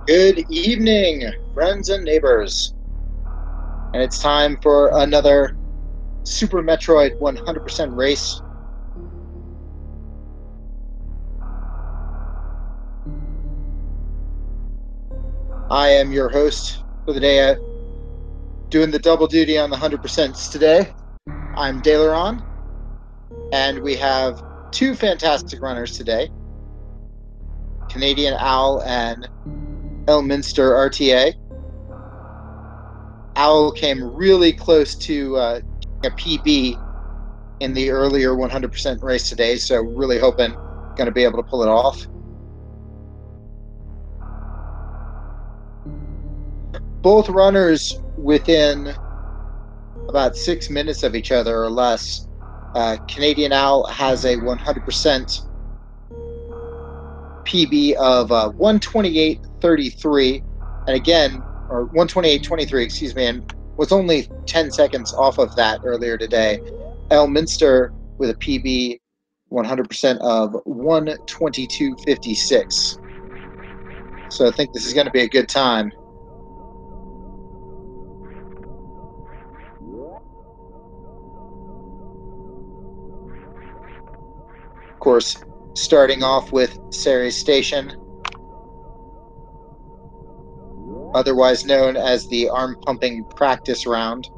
Good evening, friends and neighbors. And it's time for another Super Metroid 100% race. I am your host for the day, doing the double duty on the 100% today. I'm Daleron, and we have two fantastic runners today, Canadian Owl and Elminster RTA. Owl came really close to a PB in the earlier 100% race today, so really hoping going to be able to pull it off. Both runners within about 6 minutes of each other or less. Canadian Owl has a 100% PB of 128.33, and again, or 128.23, excuse me, and was only 10 seconds off of that earlier today. Elminster with a PB 100% of 122.56. So I think this is going to be a good time. Of course, starting off with Ceres Station, otherwise known as the arm pumping practice round.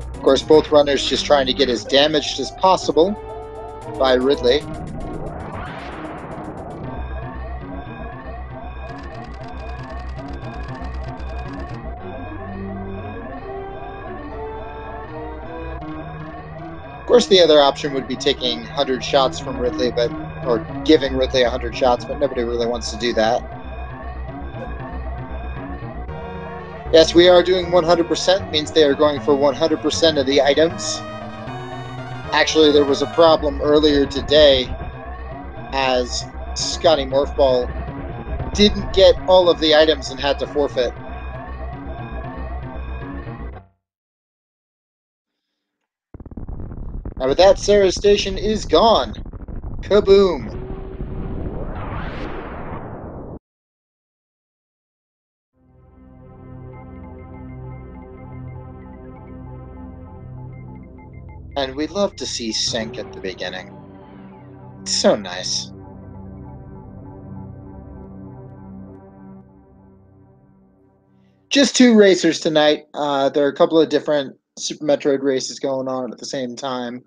Of course, both runners just trying to get as damaged as possible by Ridley. Of course, the other option would be taking 100 shots from Ridley, or giving Ridley 100 shots, but nobody really wants to do that. Yes, we are doing 100%, means they are going for 100% of the items. Actually, there was a problem earlier today as Scotty Morphball didn't get all of the items and had to forfeit. And with that, Ceres Station is gone. Kaboom. And we love to see Sync at the beginning. It's so nice. Just two racers tonight. There are a couple of different Super Metroid races going on at the same time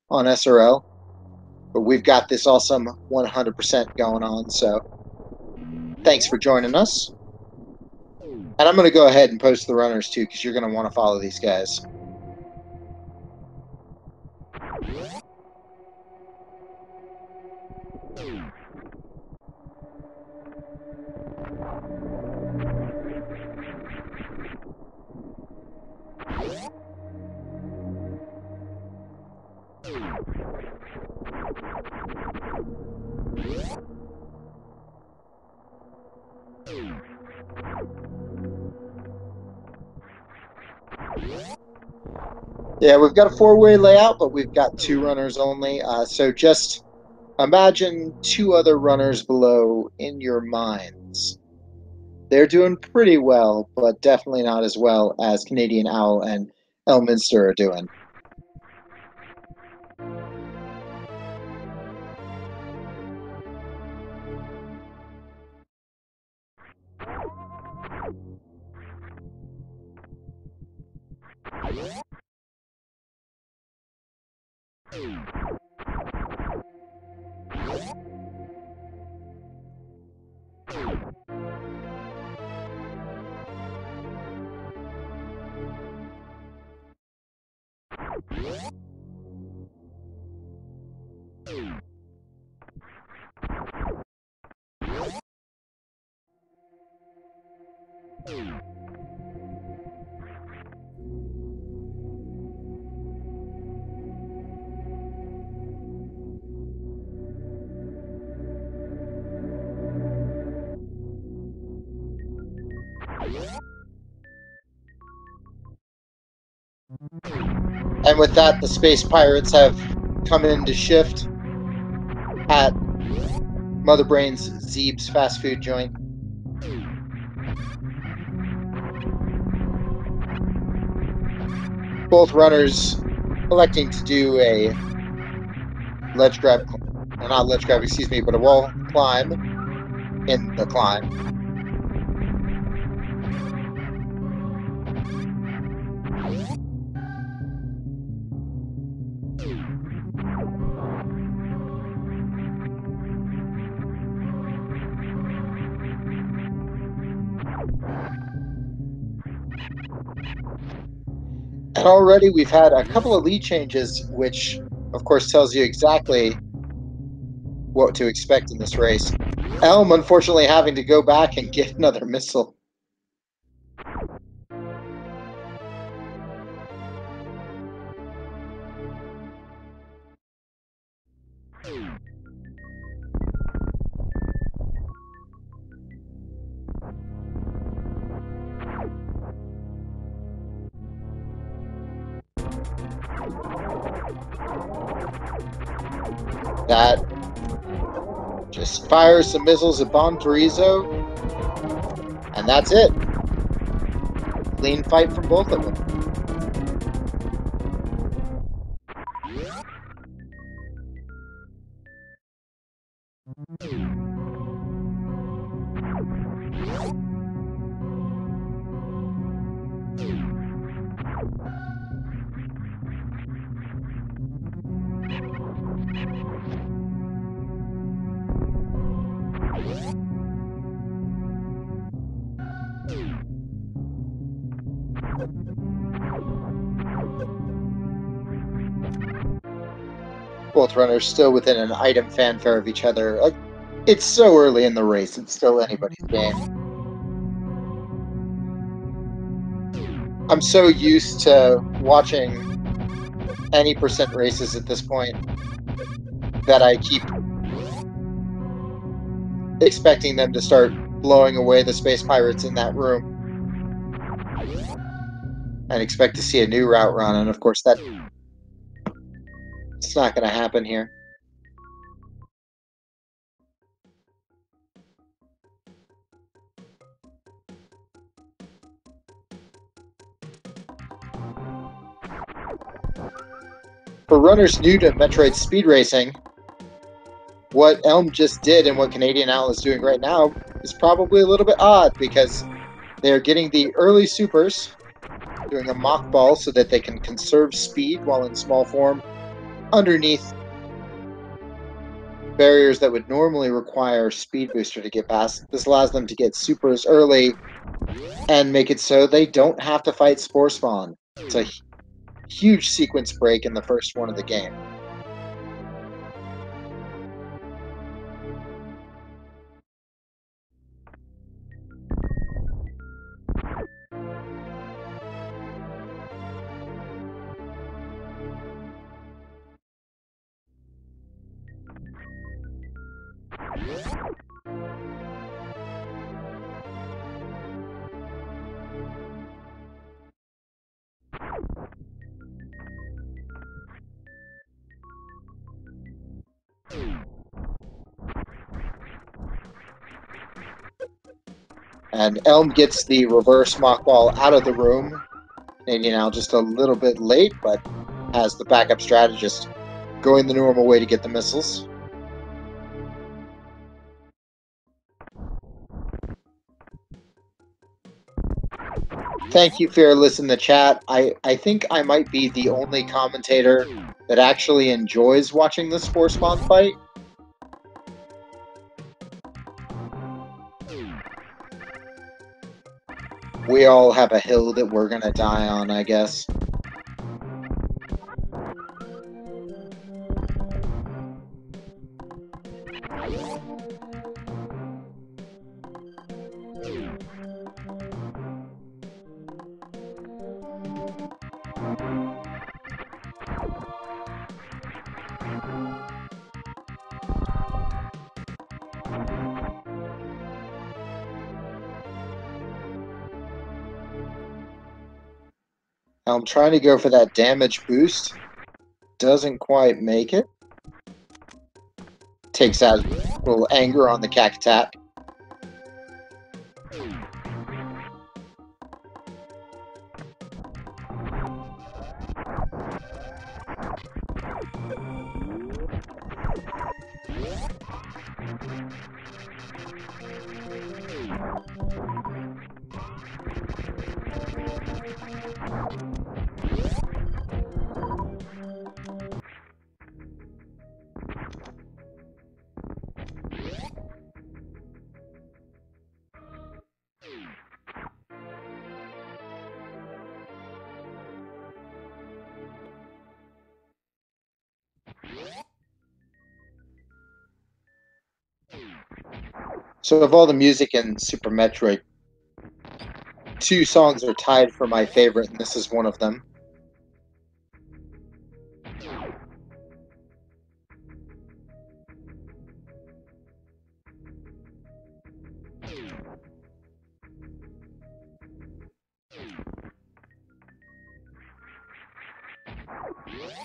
on SRL. But we've got this awesome 100% going on, so thanks for joining us. And I'm going to go ahead and post the runners too, because you're going to want to follow these guys. Yeah, we've got a four-way layout, but we've got two runners only. So just imagine two other runners below in your minds. They're doing pretty well, but definitely not as well as Canadian Owl and Elminster are doing. And with that, the space pirates have come into shift at Mother Brain's Zeeb's fast food joint. Both runners electing to do a ledge grab, well, not ledge grab, excuse me, but a wall climb in the climb. And already we've had a couple of lead changes, which of course tells you exactly what to expect in this race. Elm, unfortunately, having to go back and get another missile. That just fires some missiles at Bon Turizo, and that's it. Clean fight from both of them. Both runners still within an item fanfare of each other. It's so early in the race, it's still anybody's game. I'm so used to watching any percent races at this point that I keep expecting them to start blowing away the space pirates in that room and expect to see a new route run, and of course that it's not going to happen here. For runners new to Metroid speed racing, what Elm just did and what Canadian Owl is doing right now is probably a little bit odd because they're getting the early supers, doing a mock ball so that they can conserve speed while in small form underneath barriers that would normally require speed booster to get past. This allows them to get supers early and make it so they don't have to fight Spore Spawn. It's a huge sequence break in the first one of the game. And Elm gets the reverse mock ball out of the room. Maybe now just a little bit late, but has the backup strategist going the normal way to get the missiles. Thank you, Fearless, in the chat. I think I might be the only commentator that actually enjoys watching the Spore Spawn fight. We all have a hill that we're gonna die on, I guess. I'm trying to go for that damage boost. Doesn't quite make it. Takes out a little anger on the Cactac. So of all the music in Super Metroid, two songs are tied for my favorite, and this is one of them.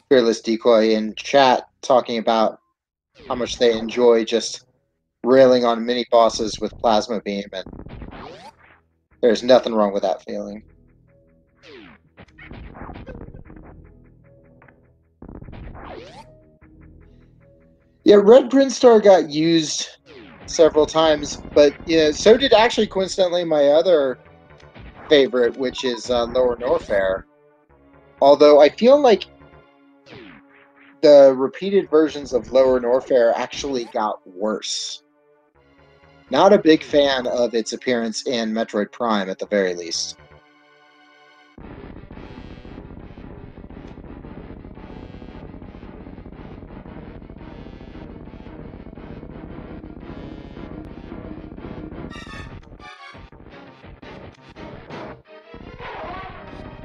Fearless Decoy in chat talking about how much they enjoy just railing on mini bosses with Plasma Beam, and there's nothing wrong with that feeling. Yeah, Red Brinstar got used several times, but yeah, so did actually coincidentally my other favorite, which is Lower Norfair. Although I feel like the repeated versions of Lower Norfair actually got worse. Not a big fan of its appearance in Metroid Prime, at the very least.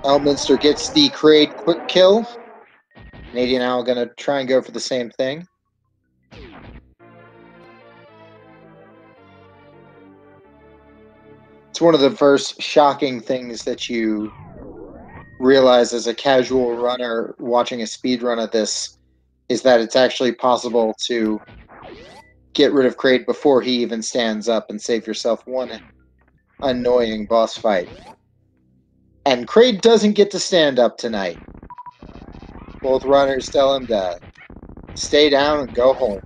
Elminster gets the Kraid quick kill. Canadian Owl gonna try and go for the same thing. It's one of the first shocking things that you realize as a casual runner watching a speed run of this is that it's actually possible to get rid of Kraid before he even stands up and save yourself one annoying boss fight. And Kraid doesn't get to stand up tonight. Both runners tell him to stay down and go home.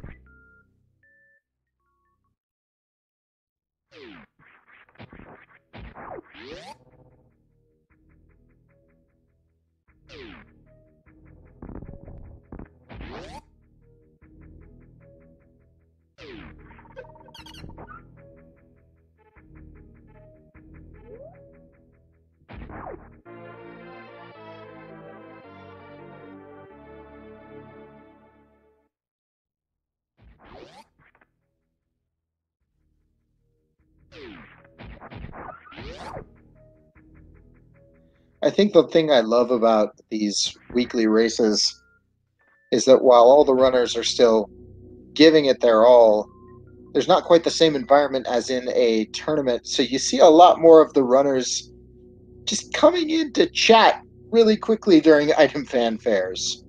I think the thing I love about these weekly races is that while all the runners are still giving it their all, there's not quite the same environment as in a tournament. So you see a lot more of the runners just coming in to chat really quickly during item fanfares.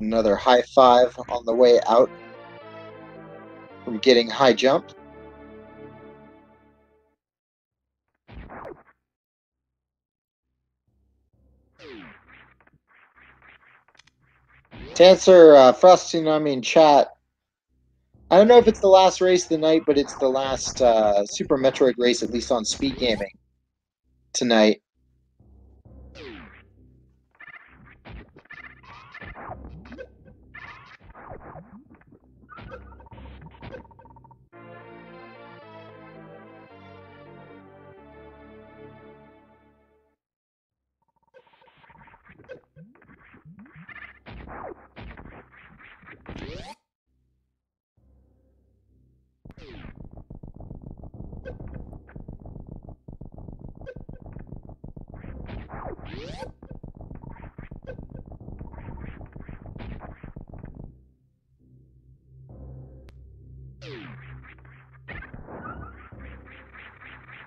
Another high five on the way out from getting high jump. To answer Frost Tsunami in chat, I don't know if it's the last race of the night, but it's the last Super Metroid race, at least on Speed Gaming tonight.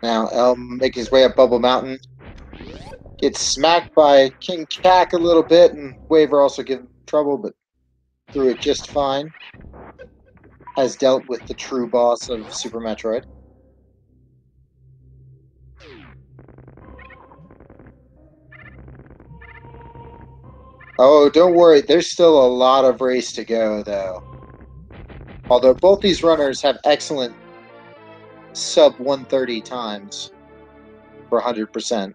Now L make his way up Bubble Mountain. Gets smacked by King Cack a little bit, and Waver also gives him trouble, but through it just fine. Has dealt with the true boss of Super Metroid. Oh, don't worry, there's still a lot of race to go, though. Although both these runners have excellent sub 130 times for 100%.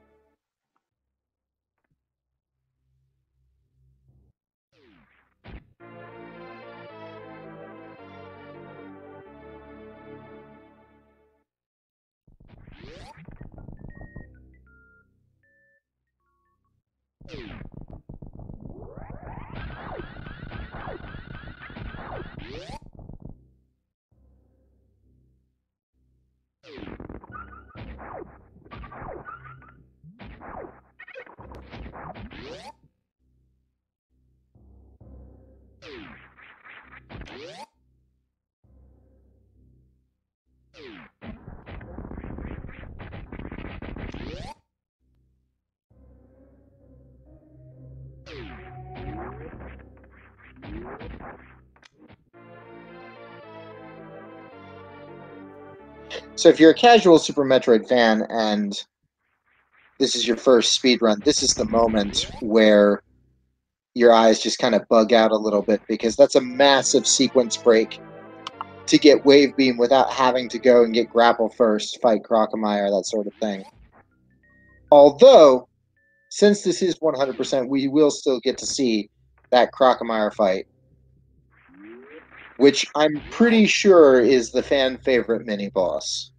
So if you're a casual Super Metroid fan and this is your first speed run, this is the moment where your eyes just kind of bug out a little bit because that's a massive sequence break to get Wave Beam without having to go and get grapple first, fight Crocomire, that sort of thing. Although, since this is 100%, we will still get to see that Crocomire fight, which I'm pretty sure is the fan favorite mini boss.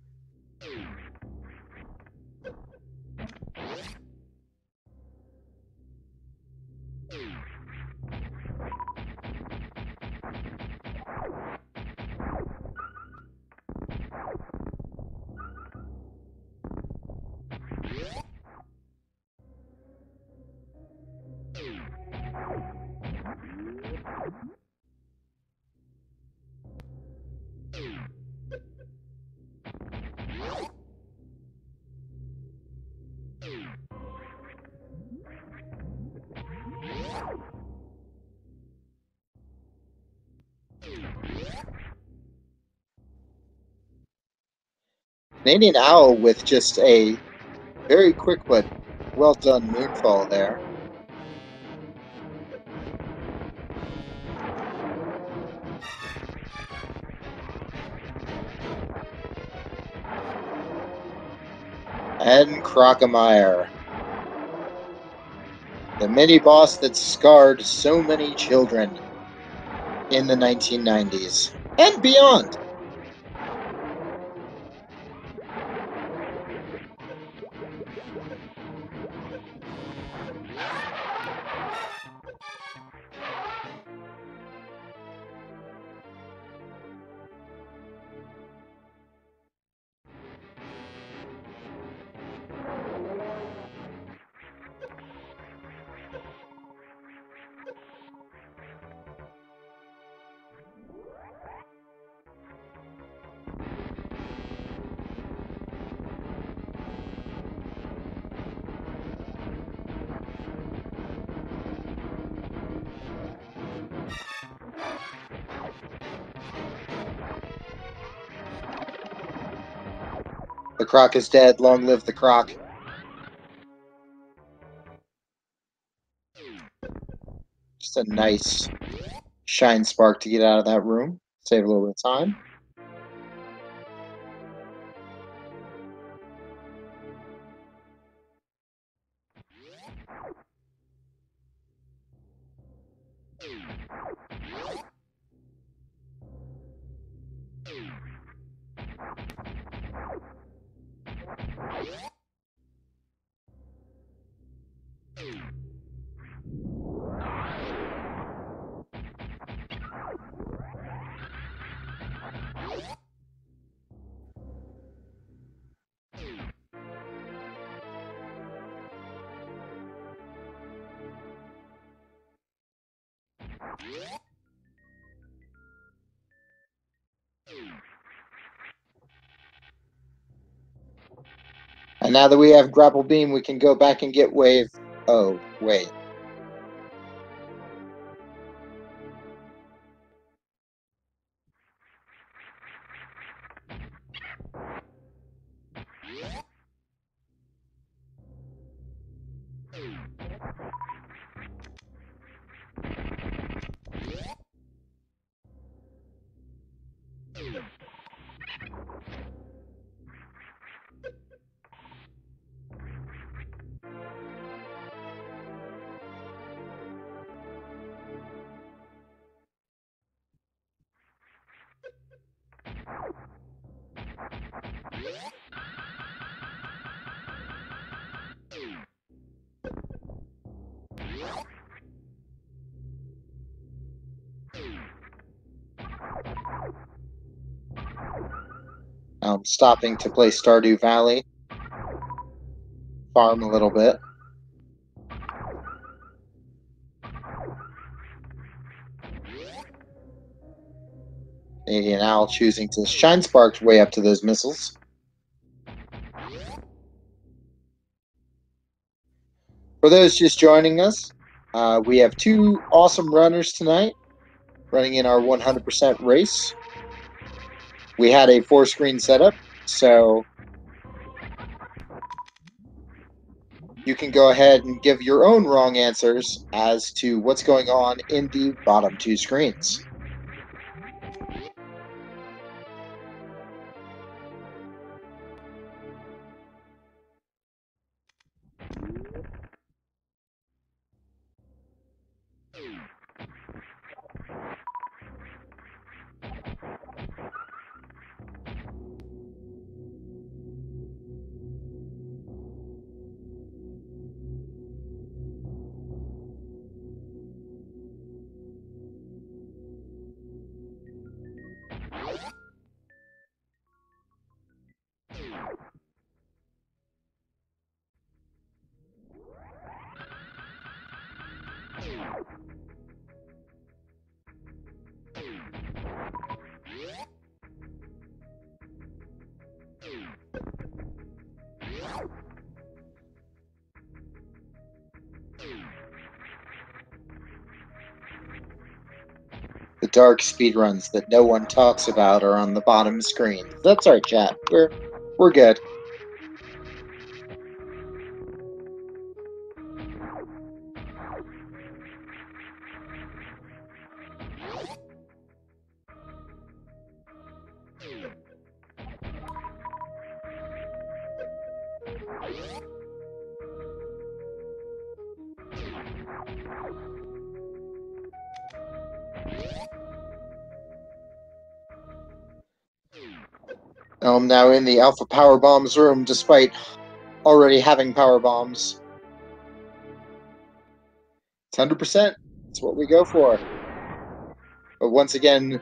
Canadian Owl with just a very quick but well done moonfall there. And Crocomire, the mini boss that scarred so many children in the 1990s and beyond. The Croc is dead. Long live the Croc. Just a nice shine spark to get out of that room. Save a little bit of time. And now that we have grapple beam, we can go back and get wave. Oh, wait. I'm stopping to play Stardew Valley. Farm a little bit. Canadian Owl choosing to shine sparks way up to those missiles. For those just joining us, we have two awesome runners tonight running in our 100% race. We had a 4-screen setup, so you can go ahead and give your own wrong answers as to what's going on in the bottom 2 screens. The dark speedruns that no one talks about are on the bottom screen. That's our chat. We're good. I'm now in the Alpha Power Bombs room, despite already having power bombs. It's 100%. It's what we go for. But once again,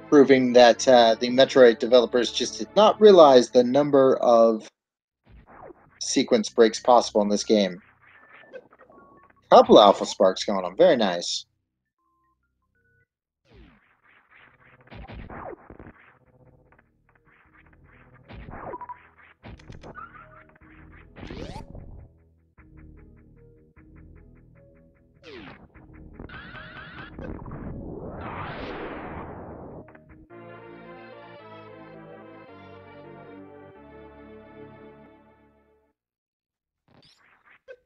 proving that the Metroid developers just did not realize the number of sequence breaks possible in this game. Couple Alpha Sparks going on. Very nice.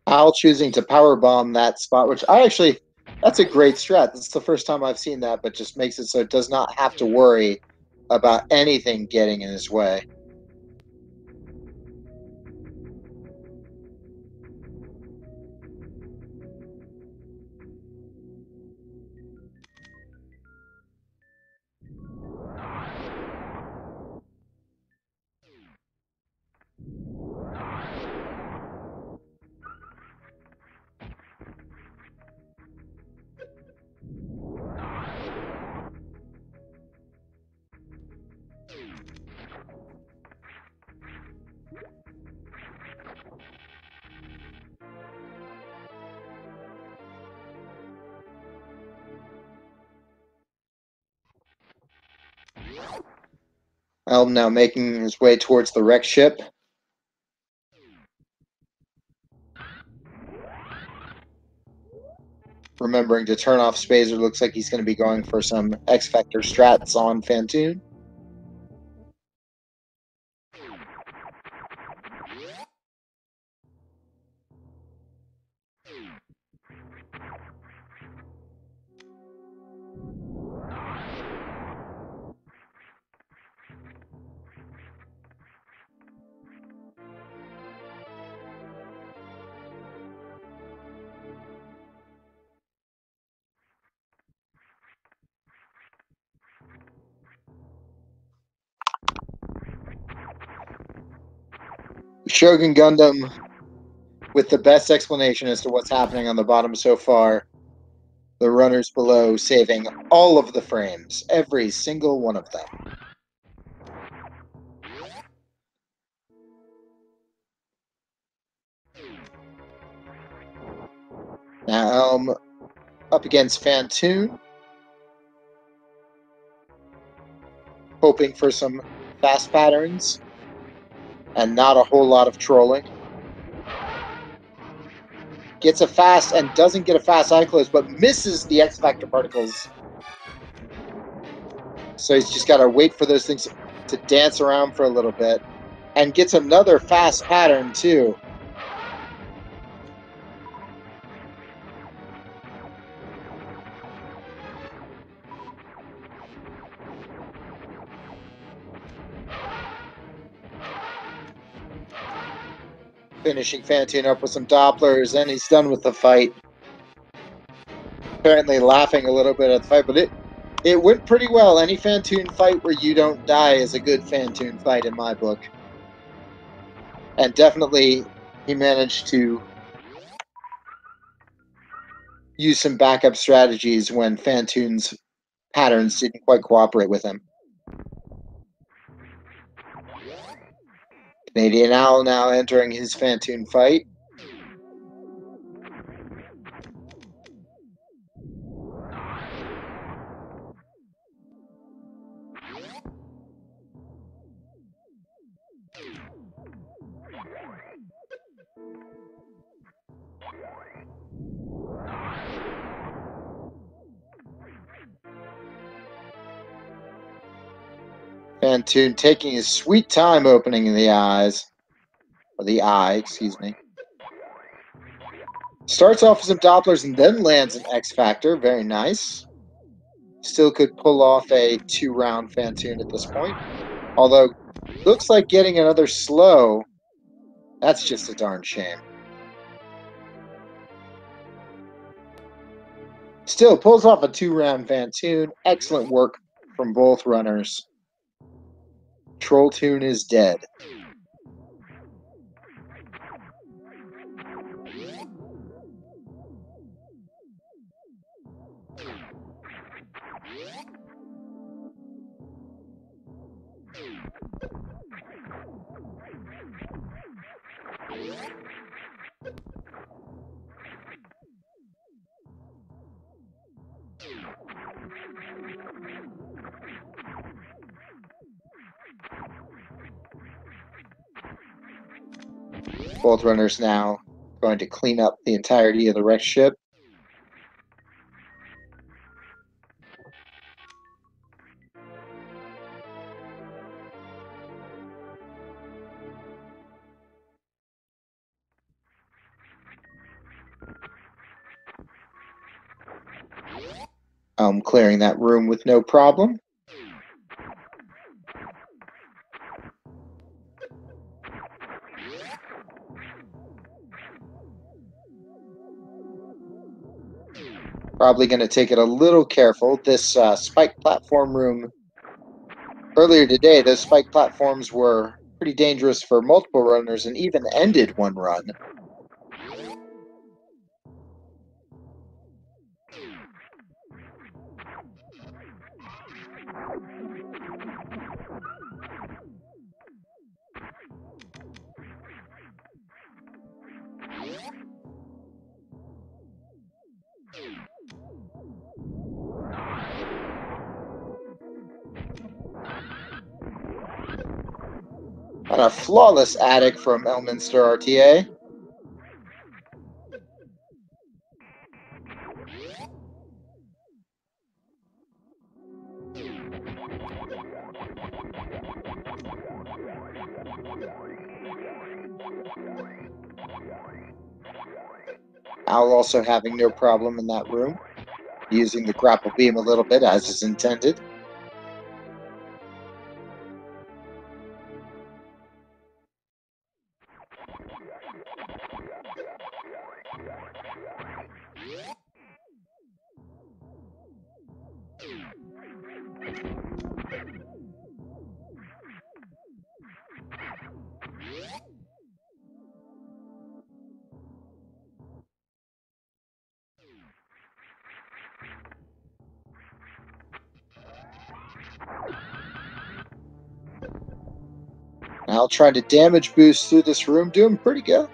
Al choosing to power bomb that spot, which that's a great strat. That's the first time I've seen that, but just makes it so it does not have to worry about anything getting in his way. Elm now making his way towards the wreck ship. Remembering to turn off Spazer, looks like he's going to be going for some X-Factor strats on Phantoon. Shogun Gundam with the best explanation as to what's happening on the bottom so far. The runners below saving all of the frames, every single one of them. Now Elm up against Phantoon, hoping for some fast patterns and not a whole lot of trolling. Gets a fast and doesn't get a fast eye close, but misses the X-Factor particles. So he's just got to wait for those things to dance around for a little bit. And gets another fast pattern, too. Finishing Phantoon up with some Dopplers, and he's done with the fight. Apparently laughing a little bit at the fight, but it went pretty well. Any Phantoon fight where you don't die is a good Phantoon fight in my book. And definitely he managed to use some backup strategies when Phantoon's patterns didn't quite cooperate with him. Canadian Owl now entering his Phantoon fight. Phantoon taking his sweet time opening the eyes. Or the eye, excuse me. Starts off with some Dopplers and then lands an X-Factor. Very nice. Still could pull off a 2-round Phantoon at this point. Although, looks like getting another slow. That's just a darn shame. Still pulls off a 2-round Phantoon. Excellent work from both runners. Trolltoon is dead. Both runners now going to clean up the entirety of the wrecked ship. Clearing that room with no problem. Probably going to take it a little careful. This spike platform room, earlier today, those spike platforms were pretty dangerous for multiple runners and even ended one run. And a flawless attic from Elminster RTA. Owl also having no problem in that room, using the grapple beam a little bit as is intended. Al trying to damage boost through this room, doing pretty good.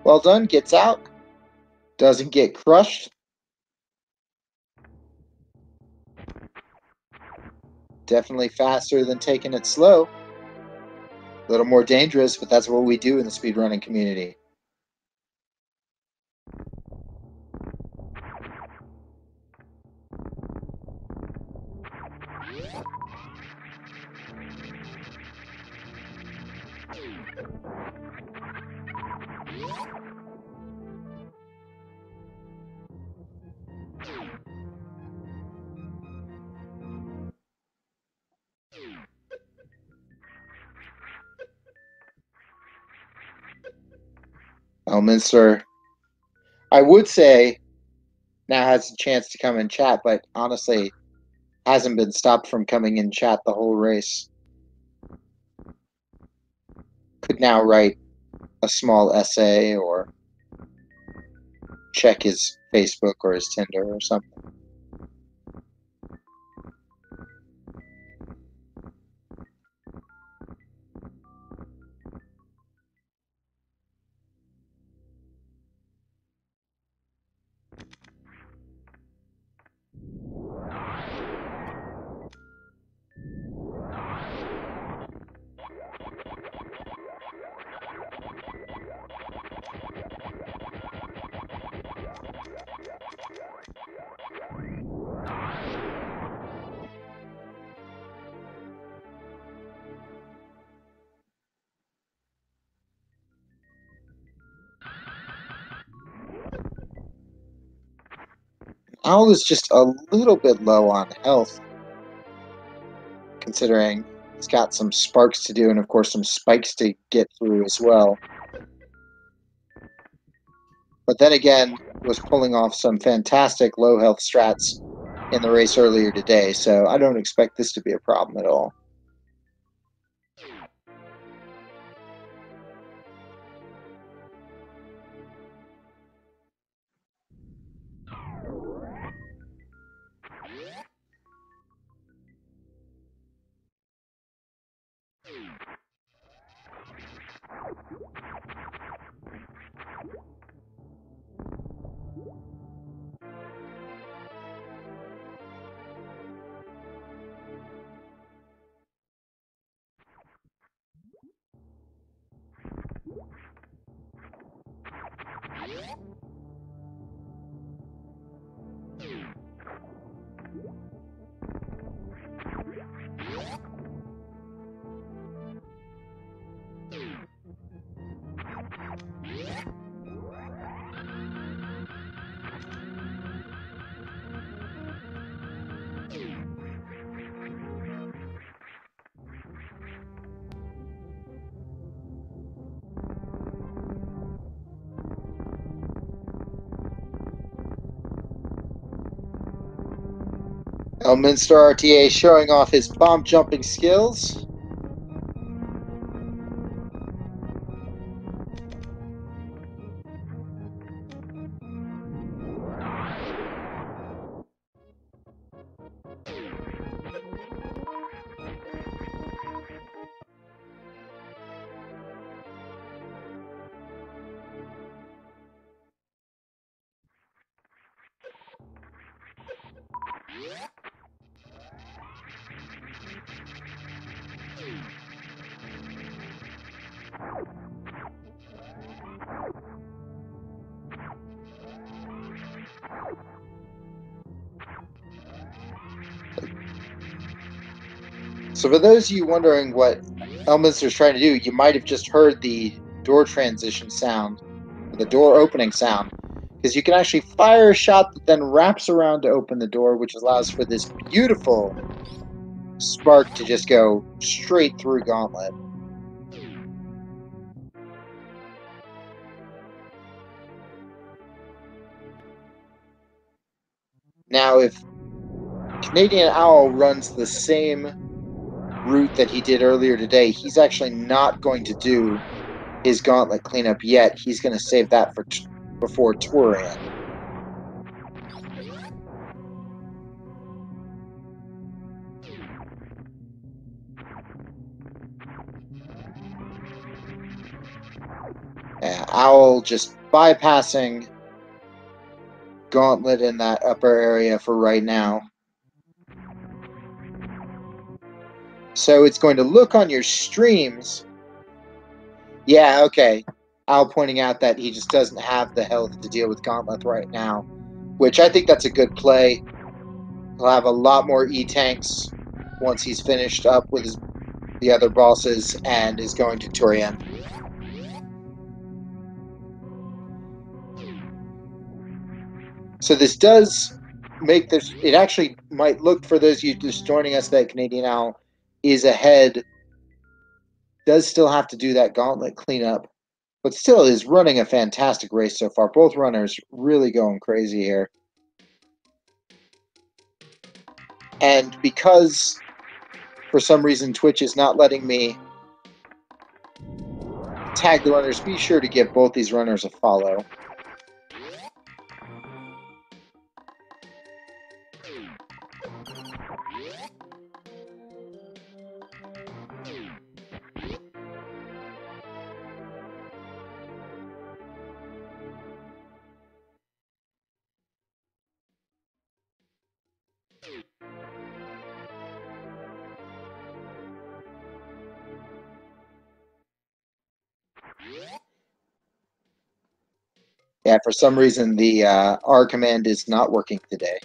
Well done, gets out. Doesn't get crushed. Definitely faster than taking it slow. A little more dangerous, but that's what we do in the speedrunning community. Elminster, I would say, now has a chance to come in chat, but honestly, hasn't been stopped from coming in chat the whole race. Could now write a small essay or check his Facebook or his Tinder or something. Owl is just a little bit low on health, considering he's got some sparks to do and, of course, some spikes to get through as well. But then again, was pulling off some fantastic low health strats in the race earlier today, so I don't expect this to be a problem at all. Elminster RTA showing off his bomb jumping skills. So for those of you wondering what Elminster's trying to do, you might have just heard the door transition sound, the door opening sound, because you can actually fire a shot that then wraps around to open the door, which allows for this beautiful spark to just go straight through Gauntlet. Now, if Canadian Owl runs the same route that he did earlier today, he's actually not going to do his Gauntlet cleanup yet. He's going to save that for before Torian. Yeah, Owl just bypassing Gauntlet in that upper area for right now. So it's going to look on your streams. Yeah, okay. Owl pointing out that he just doesn't have the health to deal with Gauntlet right now, which I think that's a good play. He'll have a lot more E-tanks once he's finished up with the other bosses and is going to Torian. So this does make this, it actually might look, for those of you just joining us, that Canadian Owl is ahead, does still have to do that Gauntlet cleanup, but still is running a fantastic race so far. Both runners really going crazy here. And because for some reason Twitch is not letting me tag the runners, be sure to give both these runners a follow. Yeah, for some reason the R command is not working today.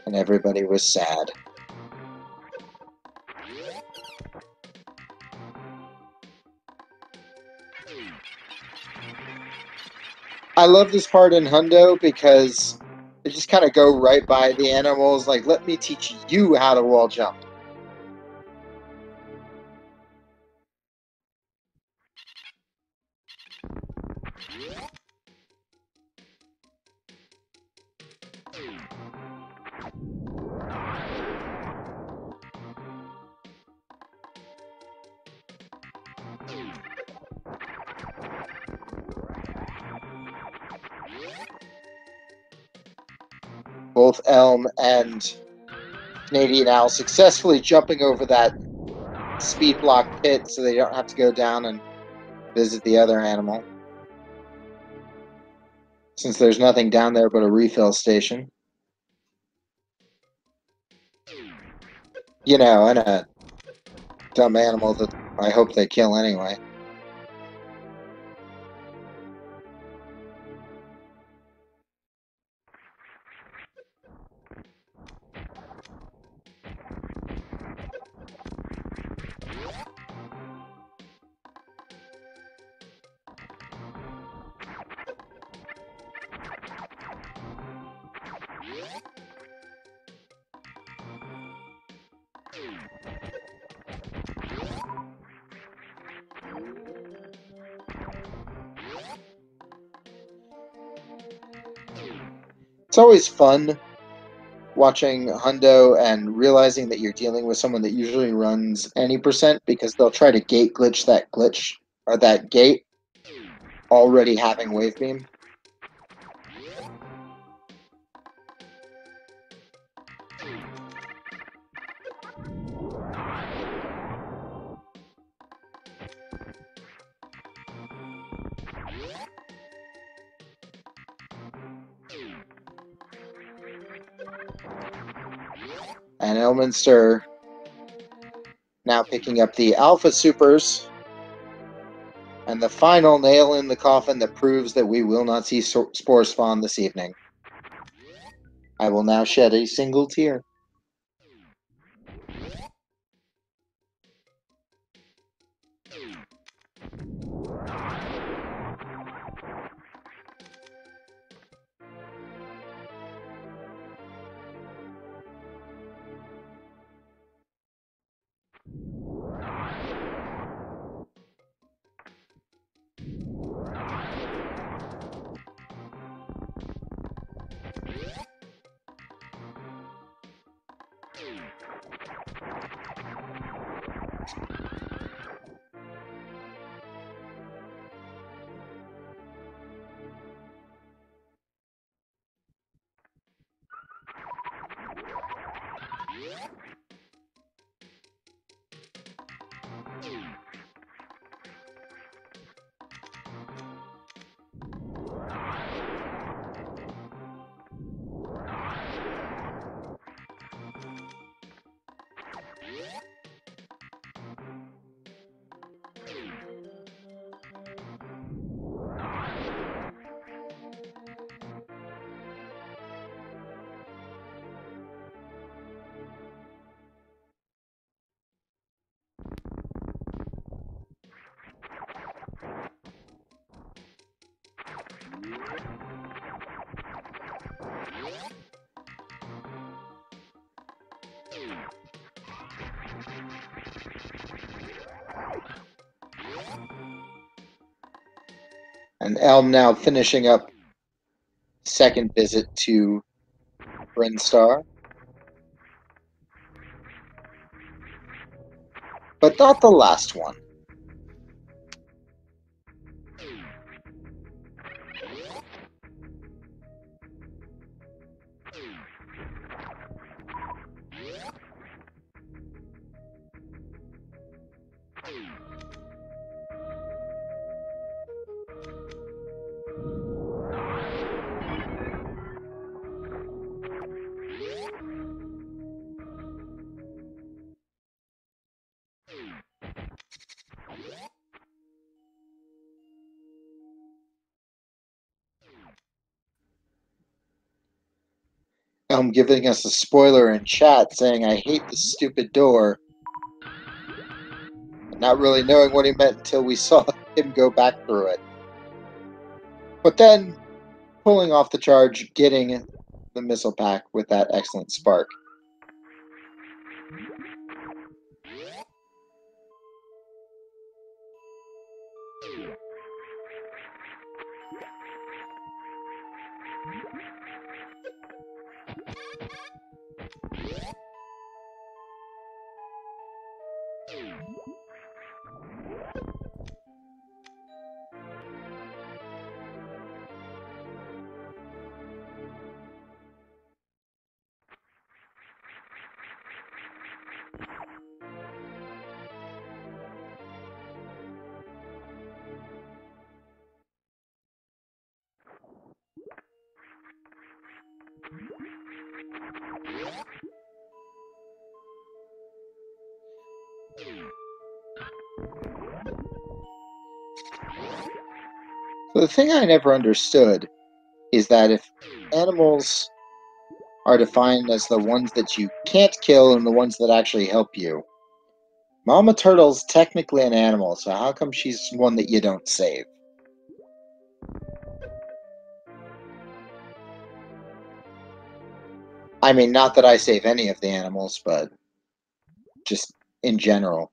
And everybody was sad. I love this part in Hundo because they just kind of go right by the animals, like, let me teach you how to wall jump. Both Elm and Canadian Owl successfully jumping over that speed block pit so they don't have to go down and visit the other animal, since there's nothing down there but a refill station. You know, and a dumb animal that I hope they kill anyway. It's always fun watching Hundo and realizing that you're dealing with someone that usually runs any percent, because they'll try to gate glitch that glitch or that gate already having wave beam. And Elminster now picking up the Alpha Supers, and the final nail in the coffin that proves that we will not see Spore spawn this evening. I will now shed a single tear. And Elm now finishing up second visit to Brinstar. But not the last one. Elm giving us a spoiler in chat saying, "I hate this stupid door." Not really knowing what he meant until we saw him go back through it. But then pulling off the charge, getting the missile pack with that excellent spark. So the thing I never understood is that if animals are defined as the ones that you can't kill and the ones that actually help you, Mama Turtle's technically an animal, so how come she's one that you don't save? I mean, not that I save any of the animals, but just in general.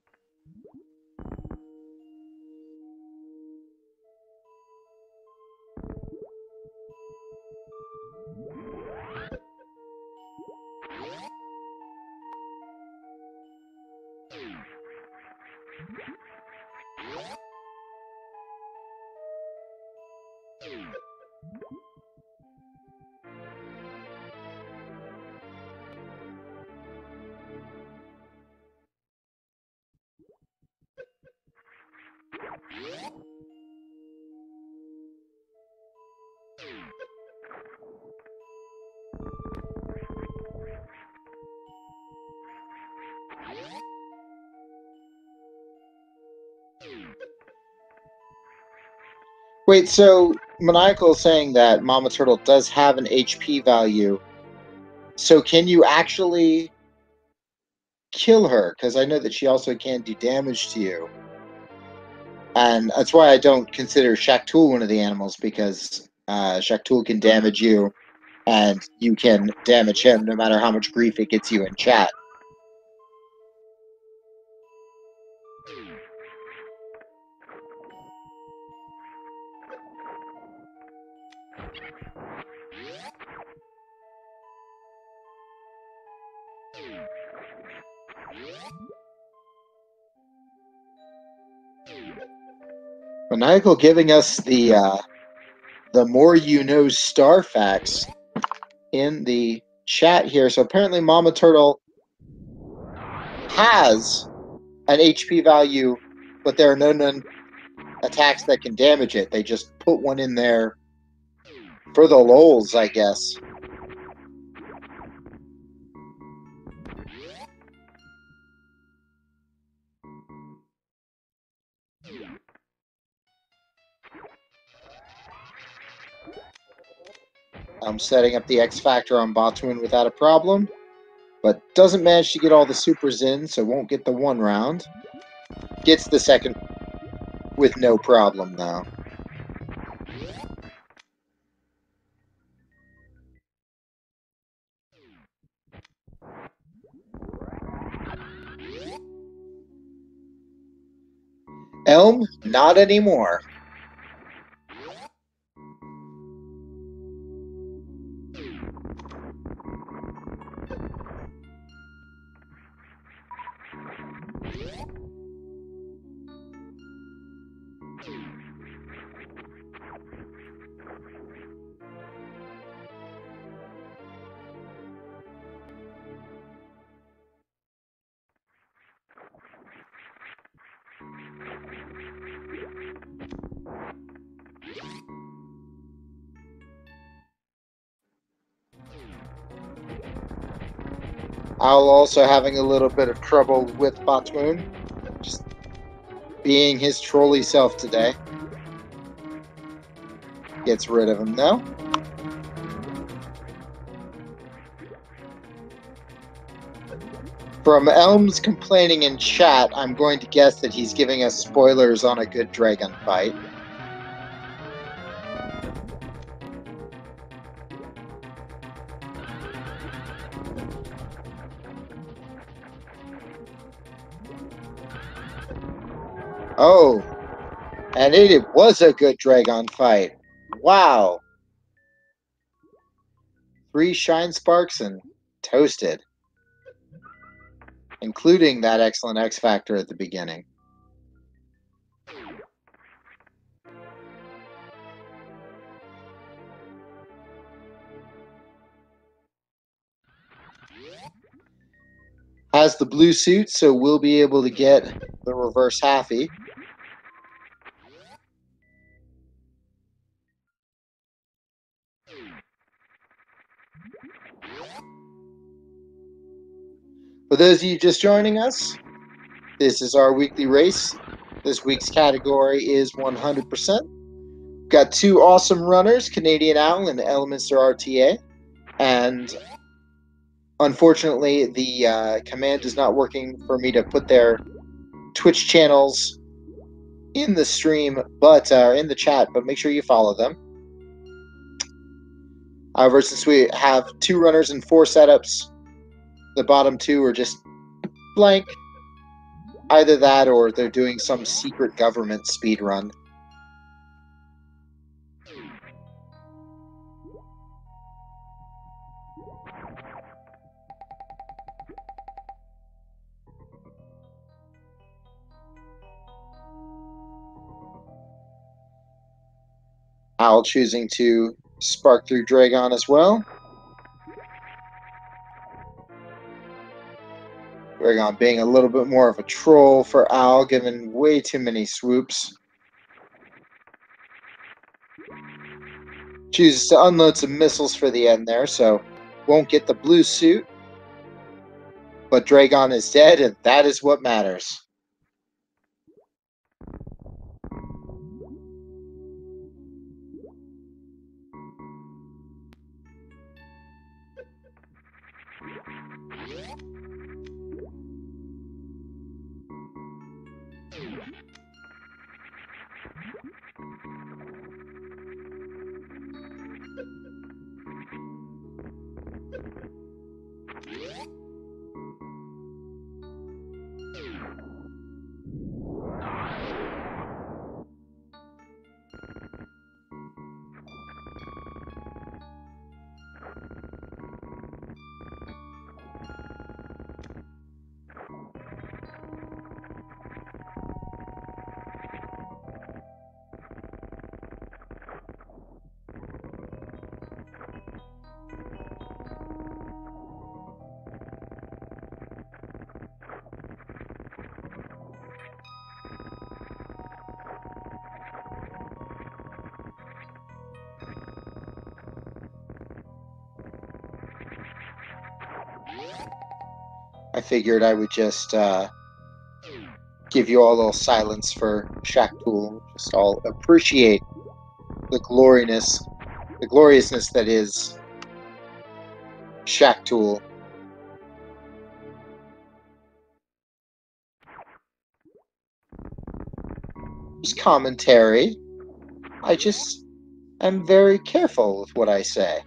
Wait, so Maniacal is saying that Mama Turtle does have an HP value. So can you actually kill her? Because I know that she also can do damage to you. And that's why I don't consider Shaktul one of the animals, because Shaktul can damage you, and you can damage him no matter how much grief it gets you in chat. Maniacal giving us the more you know star facts in the chat here. So apparently Mama Turtle has an HP value, but there are no attacks that can damage it. They just put one in there for the lols, I guess. I'm setting up the X Factor on Botwin without a problem, but doesn't manage to get all the supers in, so won't get the one round. Gets the second with no problem, though. Elm, not anymore. Owl also having a little bit of trouble with Botwoon. Just being his trolly self today. Gets rid of him now. From Elm's complaining in chat, I'm going to guess that he's giving us spoilers on a good dragon fight. Oh, and it was a good Dragon fight. Wow. 3 Shine Sparks and toasted. Including that excellent X Factor at the beginning. Has the blue suit, so we'll be able to get the reverse halfy. For those of you just joining us, this is our weekly race. This week's category is 100%. Got 2 awesome runners, Canadian Owl and Elminster RTA. And unfortunately, the command is not working for me to put their Twitch channels in the stream, but in the chat, but make sure you follow them. However, since we have 2 runners and 4 setups, the bottom 2 are just blank. Either that or they're doing some secret government speed run. Owl choosing to spark through Dragon as well. Dragon being a little bit more of a troll for Owl, giving way too many swoops. Chooses to unload some missiles for the end there, so won't get the blue suit. But Dragon is dead, and that is what matters. I figured I would just give you all a little silence for Shaq-Tool. Just all appreciate the gloriousness that is Shaq-Tool. Just commentary. I just am very careful with what I say.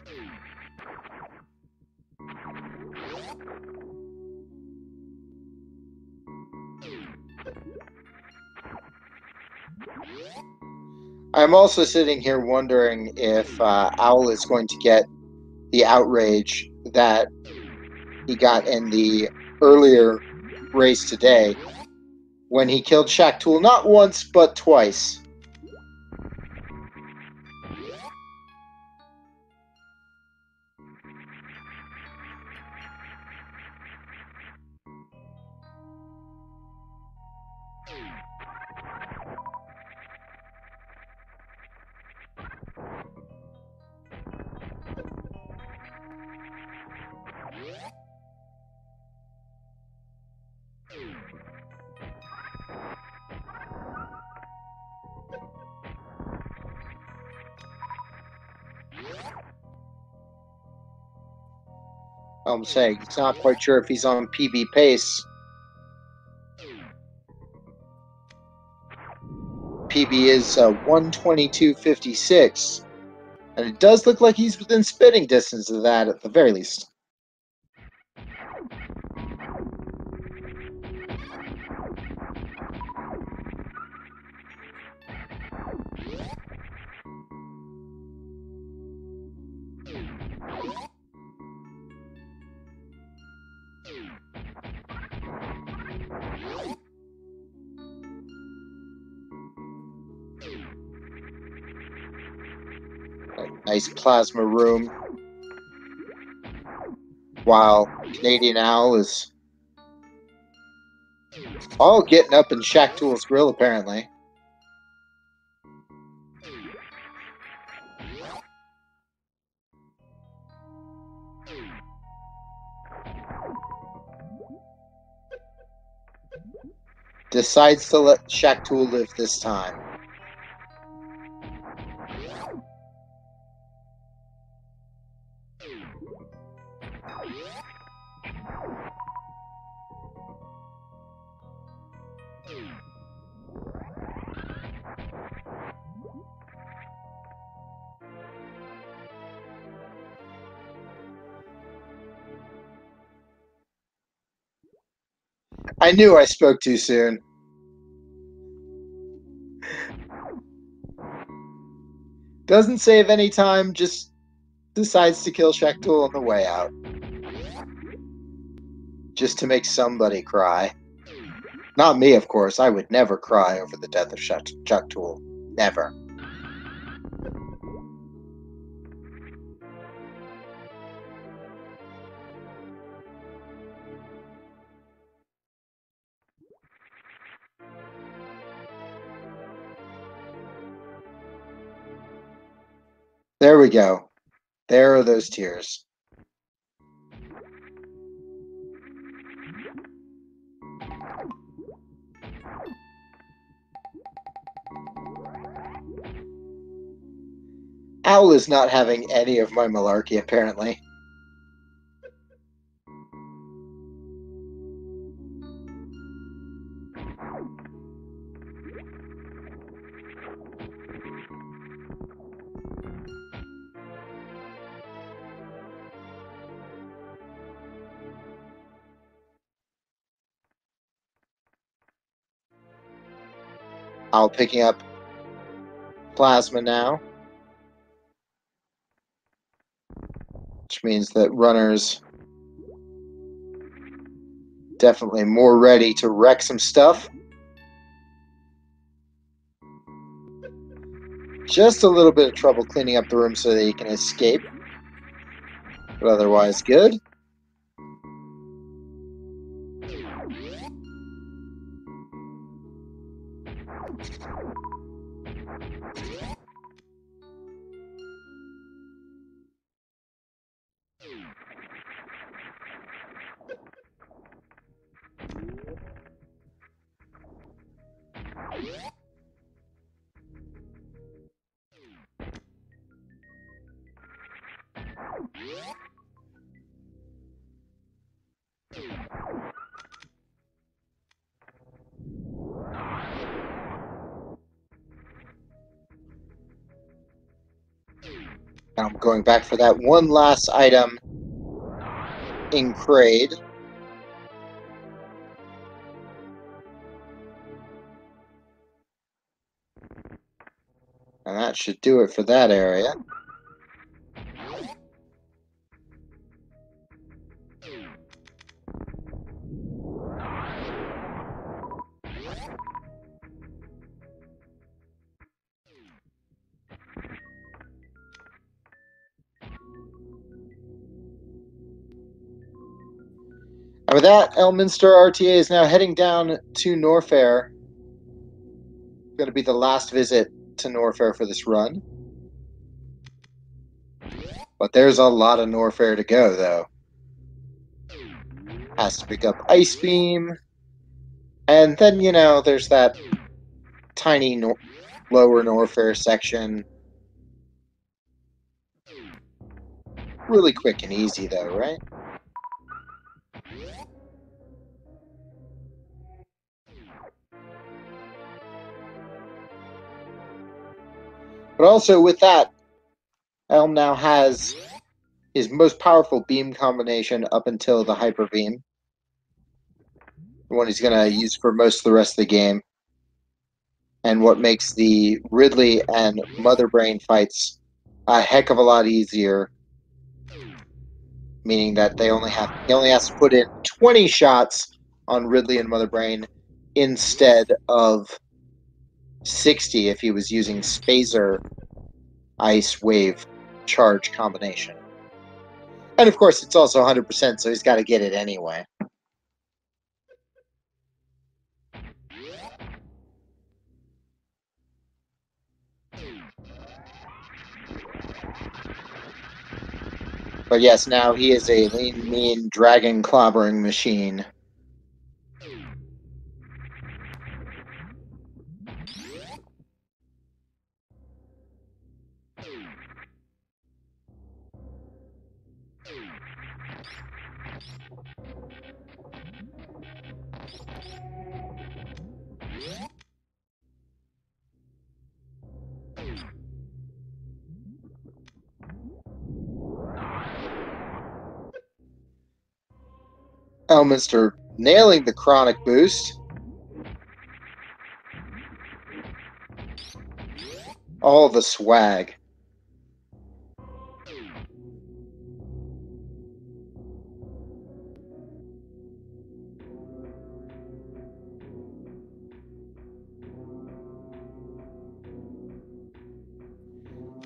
I'm also sitting here wondering if Owl is going to get the outrage that he got in the earlier race today when he killed Shaq-Tool not once but twice. I'm saying he's not quite sure if he's on PB pace. PB is 122.56, and it does look like he's within spitting distance of that at the very least. Nice plasma room. While Canadian Owl is all getting up in Shaq-Tool's grill, apparently. Decides to let Shaq-Tool live this time. I knew I spoke too soon. Doesn't save any time, just decides to kill Shaq-Tool on the way out. Just to make somebody cry. Not me, of course. I would never cry over the death of Shaq-Tool. Never. There we go. There are those tears. Owl is not having any of my malarkey, apparently. Owl picking up plasma now. Which means that runners definitely more ready to wreck some stuff. Just a little bit of trouble cleaning up the room so that he can escape. But otherwise good. I'm going back for that one last item in Kraid. And that should do it for that area. And with that, Elminster RTA is now heading down to Norfair. Going to be the last visit to Norfair for this run. But there's a lot of Norfair to go, though. Has to pick up Ice Beam. And then, you know, there's that tiny lower Norfair section. Really quick and easy, though, right? But also with that, Elm now has his most powerful beam combination up until the Hyper Beam. The one he's going to use for most of the rest of the game. And what makes the Ridley and Mother Brain fights a heck of a lot easier. Meaning that he only has to put in 20 shots on Ridley and Mother Brain instead of 60 if he was using Spazer Ice Wave charge combination. And of course, it's also 100%, so he's got to get it anyway. But yes, now he is a lean, mean, dragon clobbering machine. Elminster nailing the chronic boost. All the swag.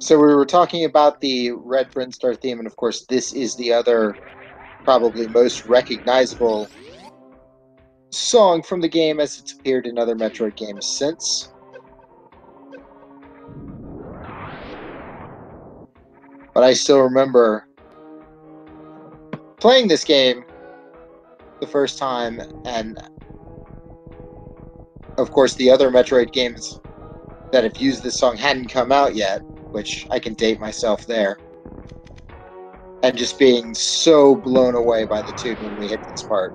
So we were talking about the Red Brinstar theme, and of course this is the other probably most recognizable song from the game as it's appeared in other Metroid games since. But I still remember playing this game the first time, and of course the other Metroid games that have used this song hadn't come out yet, which I can date myself there. And just being so blown away by the tune when we hit this part.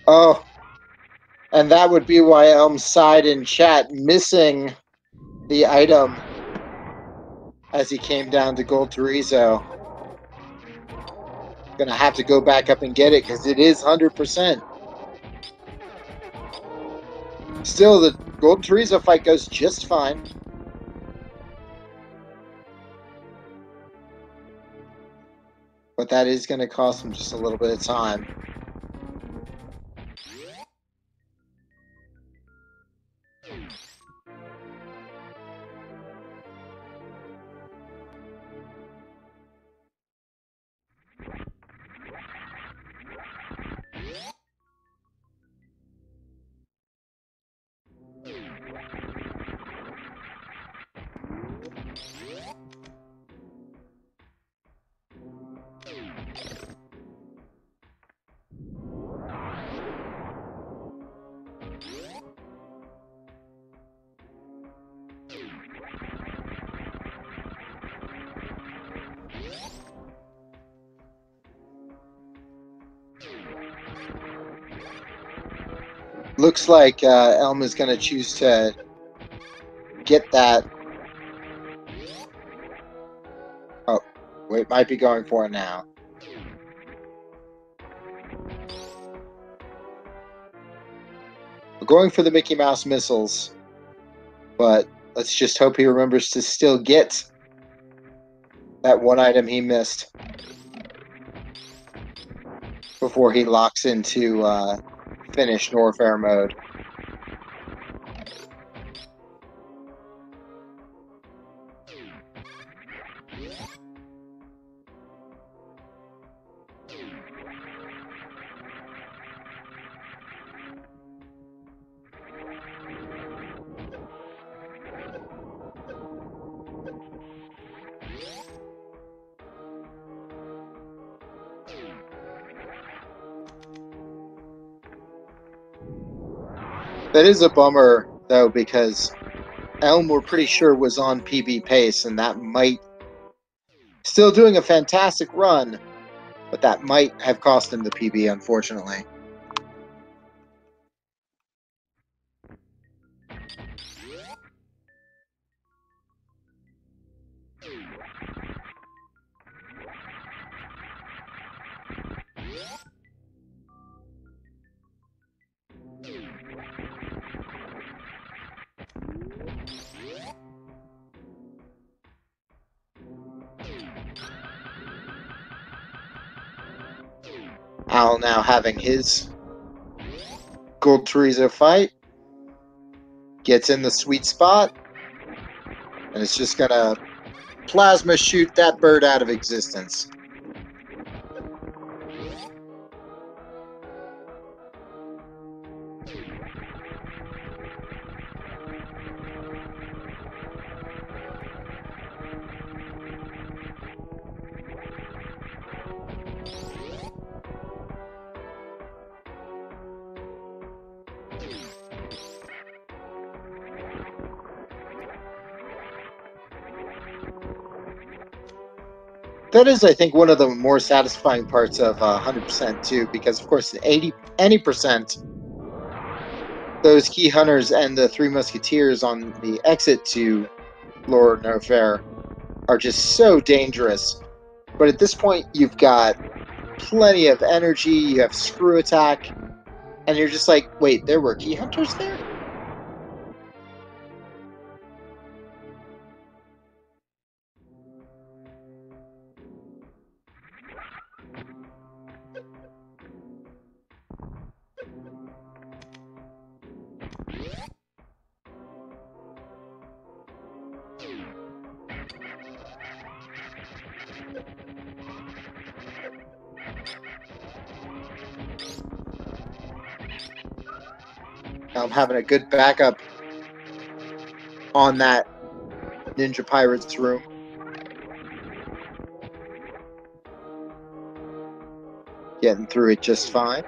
Oh, and that would be why Elm sighed in chat, missing the item as he came down to Gold Chorizo. Gonna have to go back up and get it because it is 100%. Still, the Gold Chorizo fight goes just fine. But that is going to cost him just a little bit of time. Looks like Elm is going to choose to get that. Oh, wait, might be going for it now. We're going for the Mickey Mouse missiles, but let's just hope he remembers to still get that one item he missed before he locks into finish Norfair mode. That is a bummer, though, because Elm, we're pretty sure, was on PB pace, and that might... Still doing a fantastic run, but that might have cost him the PB, unfortunately. Al now having his Gold Chorizo fight. Gets in the sweet spot. And it's just gonna plasma shoot that bird out of existence. That is, I think, one of the more satisfying parts of 100% too, because of course, any percent, those key hunters and the Three Musketeers on the exit to Lord Nofair are just so dangerous. But at this point, you've got plenty of energy, you have screw attack, and you're just like, wait, there were key hunters there? I'm having a good backup on that Ninja Pirates room. Getting through it just fine.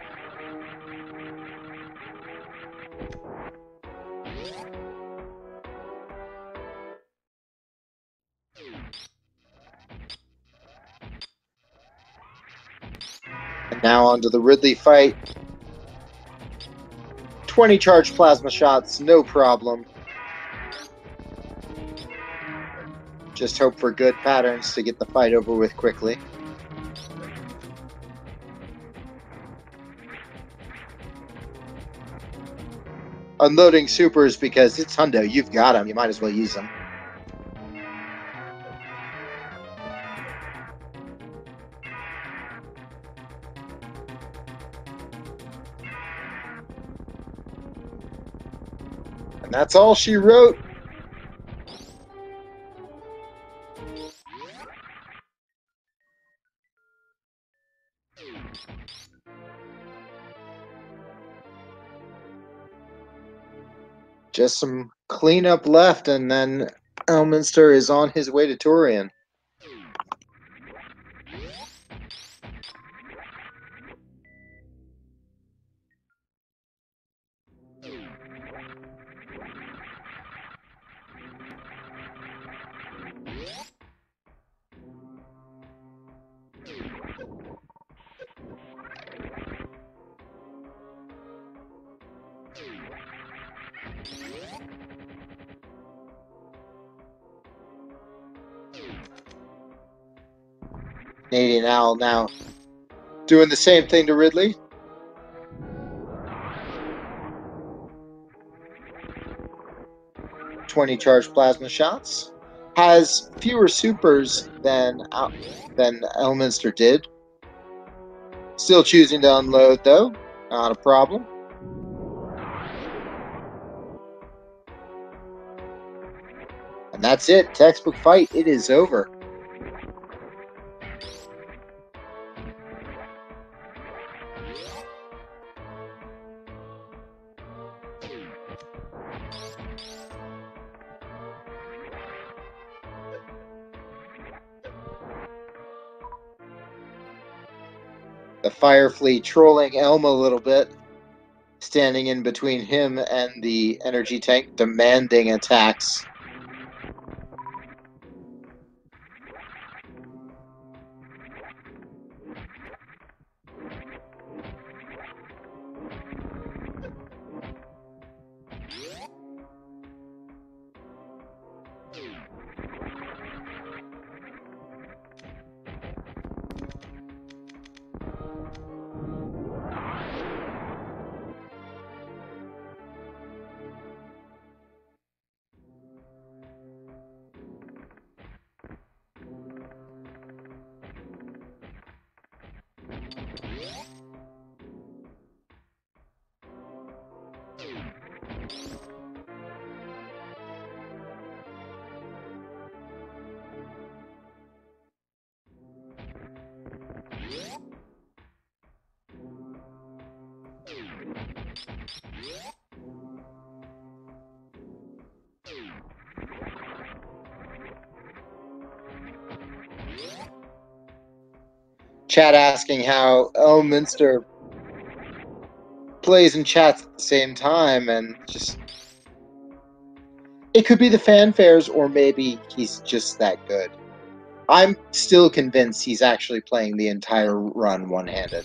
And now onto the Ridley fight. 20 charged plasma shots, no problem. Just hope for good patterns to get the fight over with quickly. Unloading supers because it's Hundo. You've got them. You might as well use them. And that's all she wrote. Just some cleanup left, and then Elminster is on his way to Turian. Canadian Owl now doing the same thing to Ridley. "20 charged plasma shots. Has fewer supers than Elminster did. Still choosing to unload, though. Not a problem. And that's it. Textbook fight. It is over. The Fire Fleet trolling Elm a little bit, standing in between him and the energy tank, demanding attacks. Chat asking how Elminster plays and chats at the same time, and just it could be the fanfares, or maybe he's just that good. I'm still convinced he's actually playing the entire run one-handed.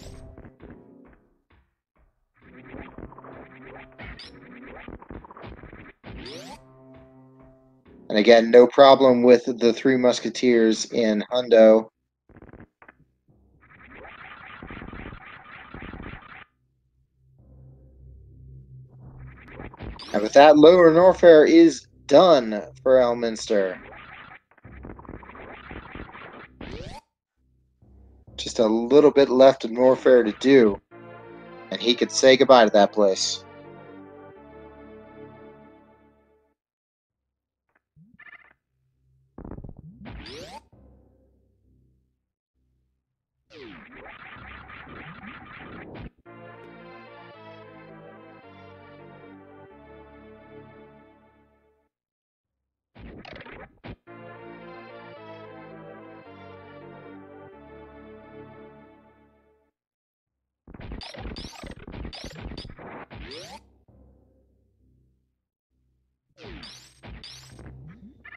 And again, no problem with the Three Musketeers in Hundo. And with that, Lower Norfair is done for Elminster. Just a little bit left of Norfair to do, and he could say goodbye to that place.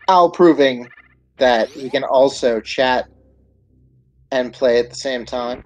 Al proving that he can also chat and play at the same time.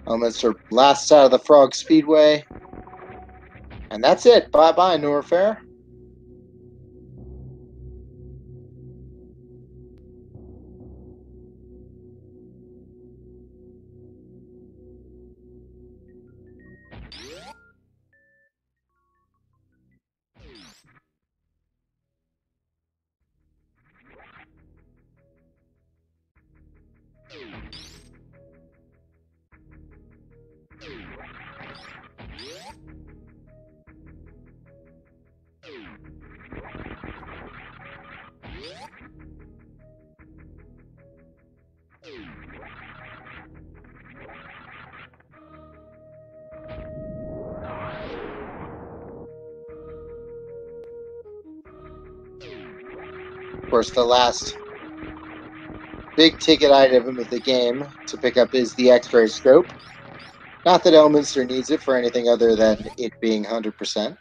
Elminster blasts out of the Frog Speedway. And that's it. Bye-bye, Norfair. course, the last big ticket item of the game to pick up is the X-ray scope. Not that Elminster needs it for anything other than it being 100%.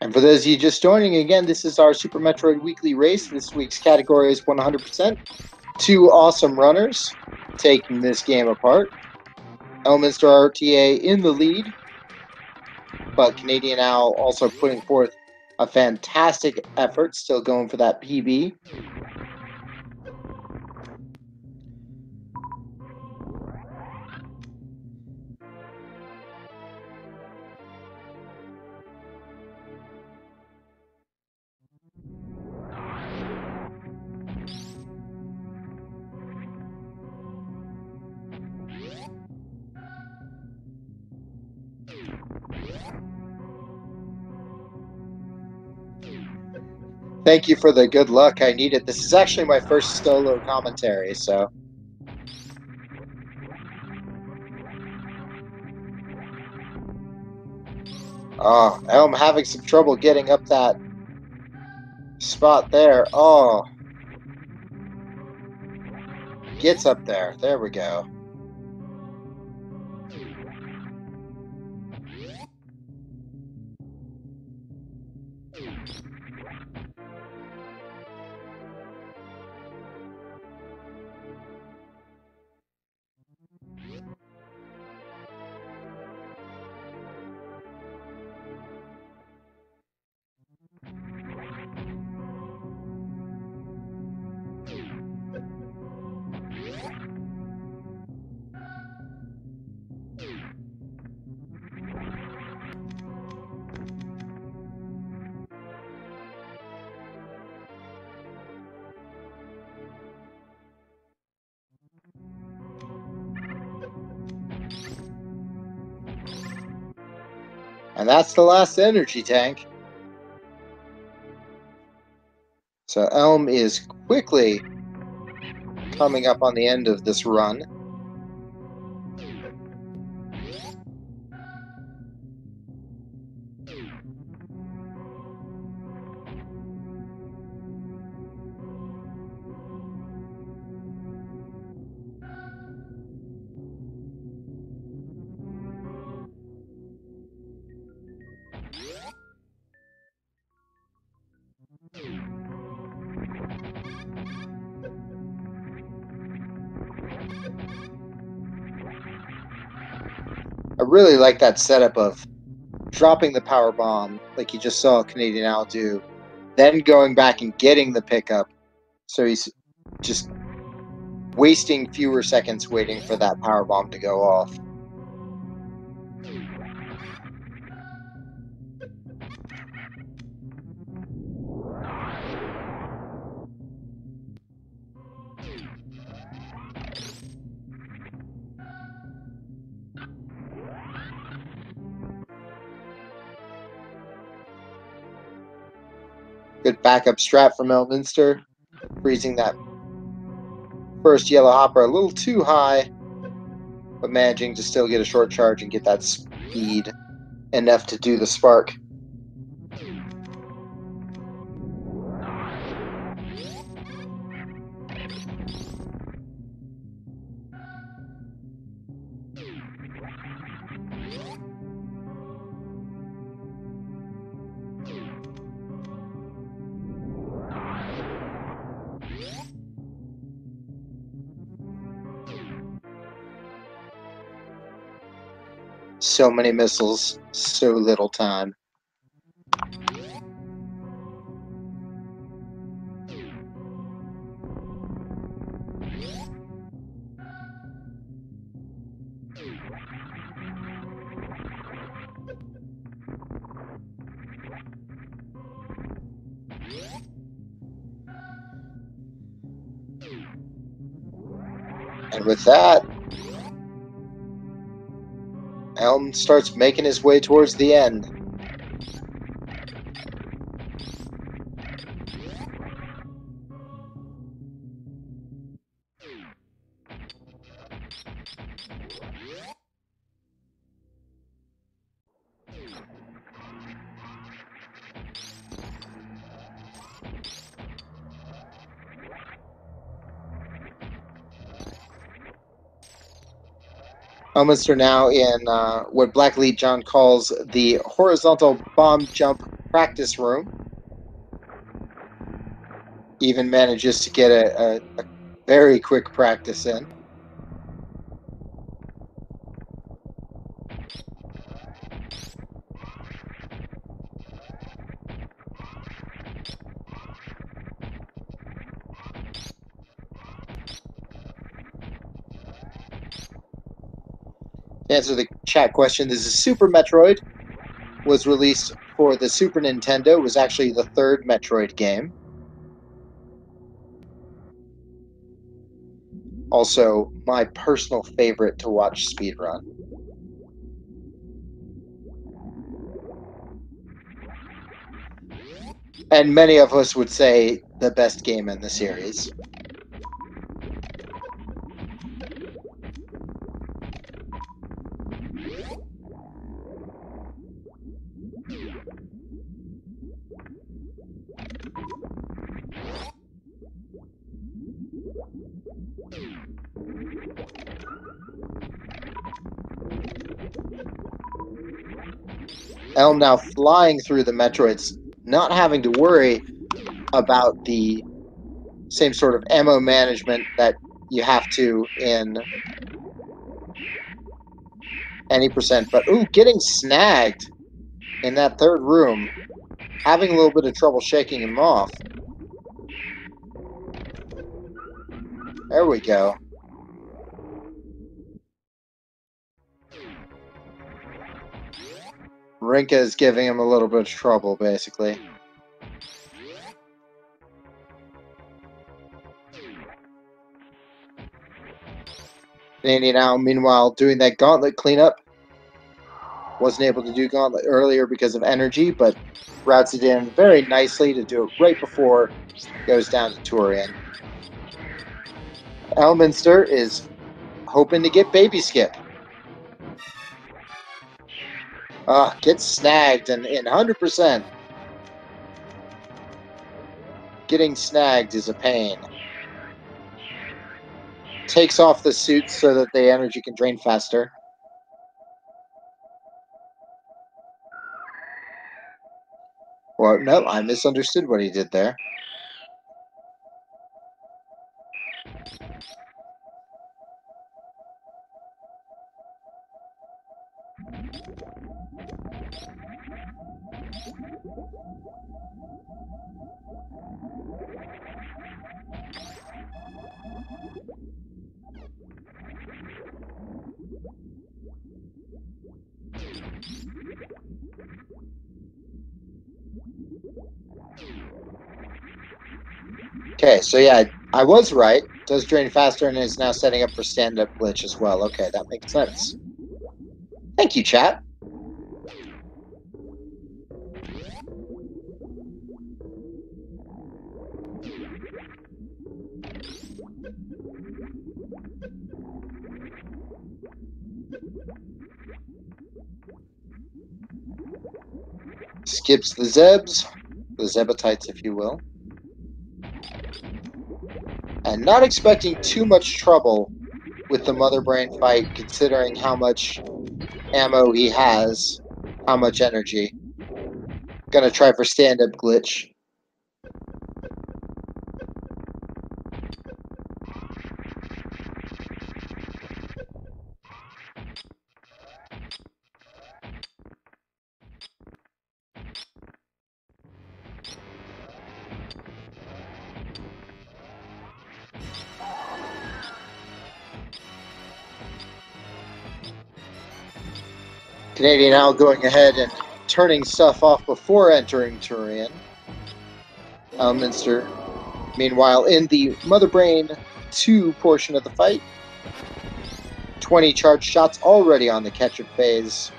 And for those of you just joining, again, this is our Super Metroid Weekly Race. This week's category is 100%. Two awesome runners taking this game apart. Elminster RTA in the lead, but Canadian Owl also putting forth a fantastic effort, still going for that PB. Thank you for the good luck. I need it. This is actually my first solo commentary, so. Oh, I'm having some trouble getting up that spot there. Oh. Gets up there. There we go. And that's the last energy tank. So Elm is quickly coming up on the end of this run. I really like that setup of dropping the power bomb, like you just saw Canadian Owl do, then going back and getting the pickup. So he's just wasting fewer seconds waiting for that power bomb to go off. Good backup strat from Elminster, freezing that first yellow hopper a little too high, but managing to still get a short charge and get that speed enough to do the spark. So many missiles, so little time. And with that, Elm starts making his way towards the end. Elements are now in what Black Elite John calls the horizontal bomb jump practice room. Even manages to get a very quick practice in. To answer the chat question, this is Super Metroid. Was released for the Super Nintendo. It was actually the third Metroid game. Also, my personal favorite to watch speedrun. And many of us would say the best game in the series. Elm now flying through the Metroids, not having to worry about the same sort of ammo management that you have to in any percent. But, ooh, getting snagged in that third room, having a little bit of trouble shaking him off. There we go. Rinka is giving him a little bit of trouble, basically. Danny now, meanwhile, doing that gauntlet cleanup. Wasn't able to do gauntlet earlier because of energy, but routes it in very nicely to do it right before it goes down to Turian. Elminster is hoping to get Baby Skip. Gets snagged and 100%. Getting snagged is a pain. Takes off the suits so that the energy can drain faster. Well, no, I misunderstood what he did there. Okay, so yeah, I was right. Does drain faster and is now setting up for stand-up glitch as well. Okay, that makes sense. Thank you, chat. Skips the Zebs, the Zebatites, if you will. And not expecting too much trouble with the Mother Brain fight, considering how much ammo he has, how much energy. Gonna try for stand-up glitch. Canadian Owl going ahead and turning stuff off before entering Turian. Elminster, meanwhile, in the Mother Brain 2 portion of the fight, 20 charged shots already on the catcher phase.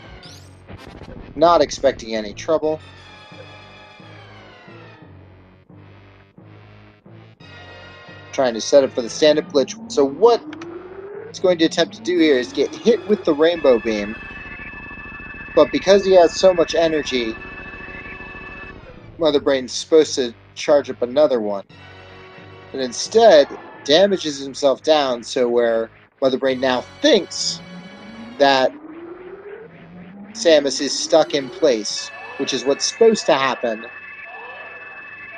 Not expecting any trouble. Trying to set up for the stand-up glitch. So what it's going to attempt to do here is get hit with the rainbow beam. But because he has so much energy, Mother Brain's supposed to charge up another one. But instead, damages himself down, so where Mother Brain now thinks that Samus is stuck in place, which is what's supposed to happen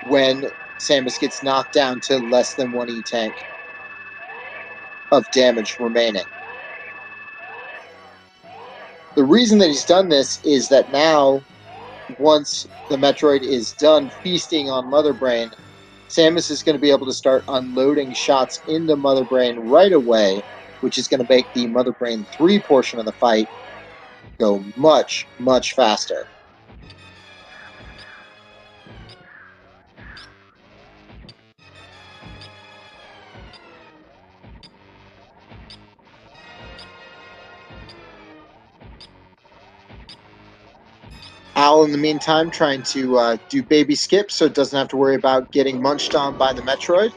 when Samus gets knocked down to less than 1 E-tank of damage remaining. The reason that he's done this is that now, once the Metroid is done feasting on Mother Brain, Samus is going to be able to start unloading shots into Mother Brain right away, which is going to make the Mother Brain 3 portion of the fight go much, much faster. Owl, in the meantime, trying to do baby skips so it doesn't have to worry about getting munched on by the Metroid.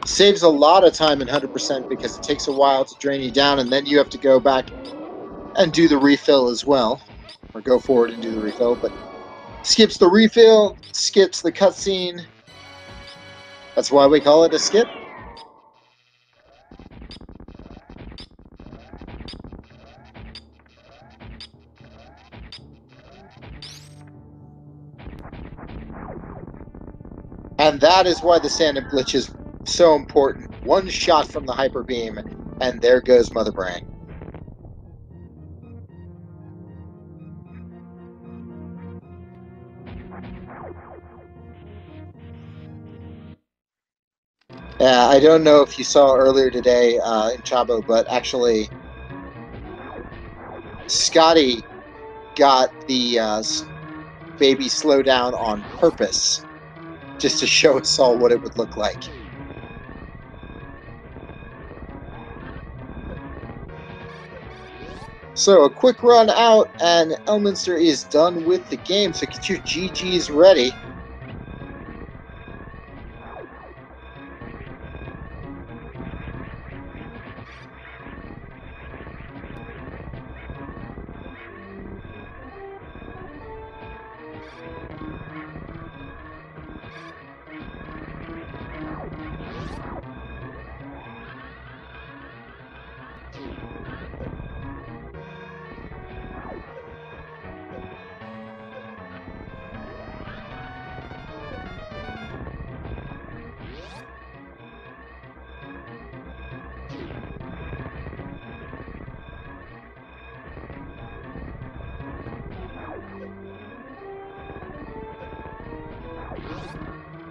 Saves a lot of time in 100% because it takes a while to drain you down, and then you have to go back and do the refill as well. Or go forward and do the refill, but skips the refill, skips the cutscene. That's why we call it a skip. And that is why the stand-up glitch is so important. One shot from the Hyper Beam, and there goes Mother Brain. I don't know if you saw earlier today in Chabo, but actually, Scotty got the baby slowdown on purpose, just to show us all what it would look like. So a quick run out, and Elminster is done with the game, so get your GGs ready.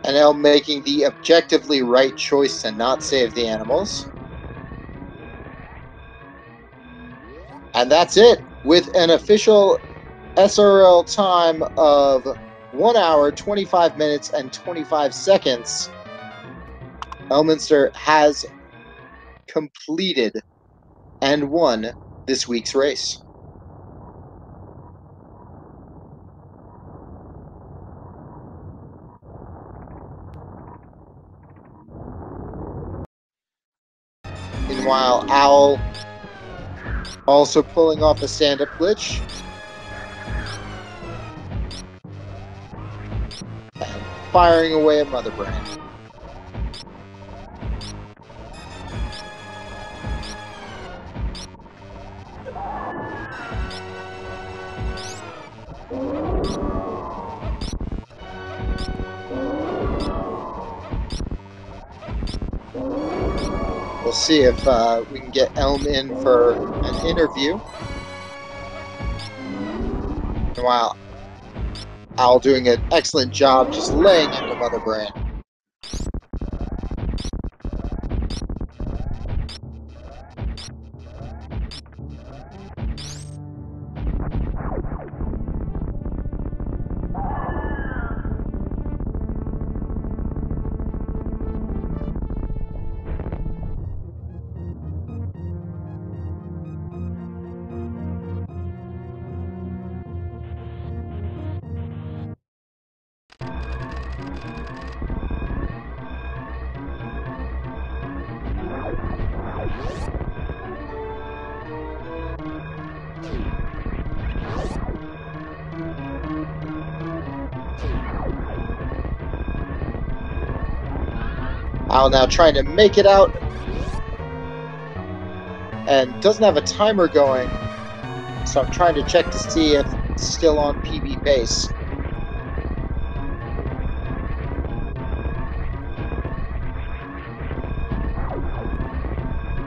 And now making the objectively right choice to not save the animals. And that's it, with an official SRL time of 1 hour, 25 minutes, and 25 seconds. Elminster has completed and won this week's race. Meanwhile, Owl also pulling off a stand-up glitch. And firing away at Mother Brain. We'll see if we can get Elm in for an interview. Meanwhile, Owl doing an excellent job just laying into Mother Brain. Al now trying to make it out, and doesn't have a timer going, so I'm trying to check to see if it's still on PB pace.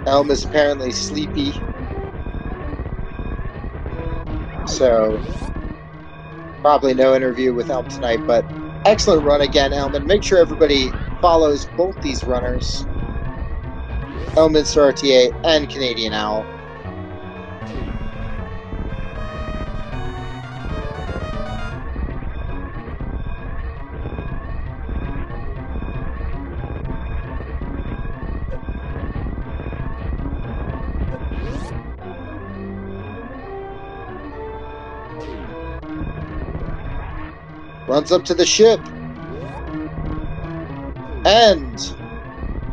Elm is apparently sleepy, so probably no interview with Elm tonight, but excellent run again, Elm, and make sure everybody follows both these runners, Elminster RTA and Canadian Owl. Runs up to the ship, and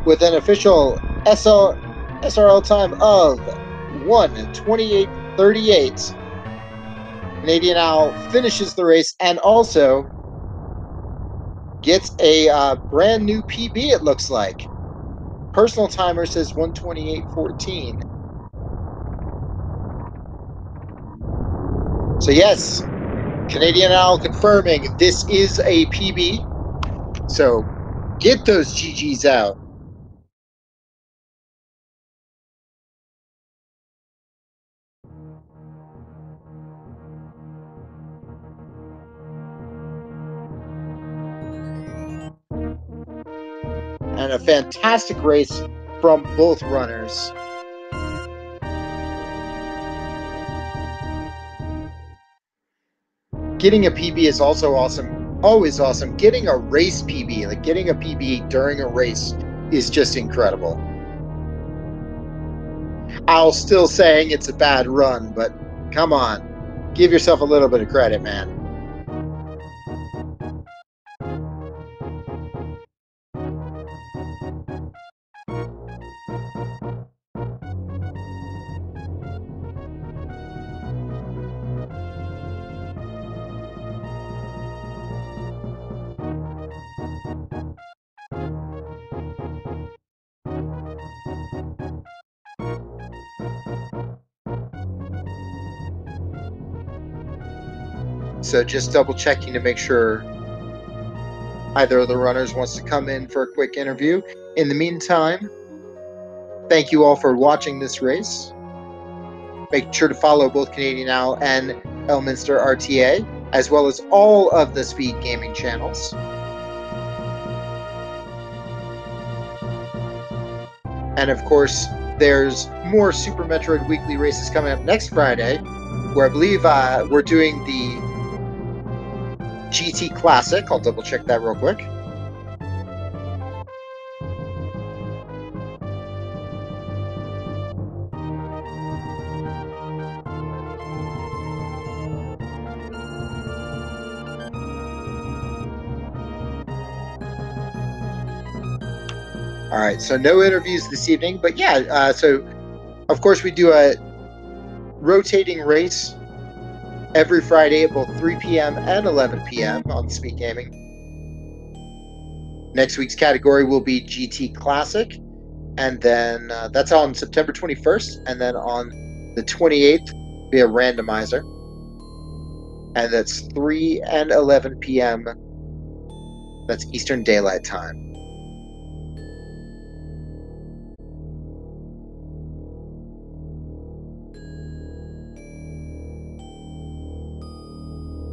with an official SRL time of 1:28:38, Canadian Owl finishes the race and also gets a brand new PB, it looks like. Personal timer says 1:28:14. So yes, Canadian Owl confirming this is a PB. So get those GGs out. And a fantastic race from both runners. Getting a PB is also awesome. Always awesome. Getting a race PB, like getting a PB during a race, is just incredible. I'll still saying it's a bad run, but come on. Give yourself a little bit of credit, man. So just double checking to make sure either of the runners wants to come in for a quick interview. In the meantime, thank you all for watching this race. Make sure to follow both Canadian Owl and Elminster RTA, as well as all of the Speed Gaming channels. And of course, there's more Super Metroid Weekly races coming up next Friday, where I believe we're doing the GT Classic. I'll double check that real quick. All right, so no interviews this evening, but yeah, so of course we do a rotating race every Friday at both 3 p.m. and 11 p.m. on Speed Gaming. Next week's category will be GT Classic, and then that's on September 21st, and then on the 28th be a randomizer, and that's 3 and 11 p.m. That's Eastern Daylight Time.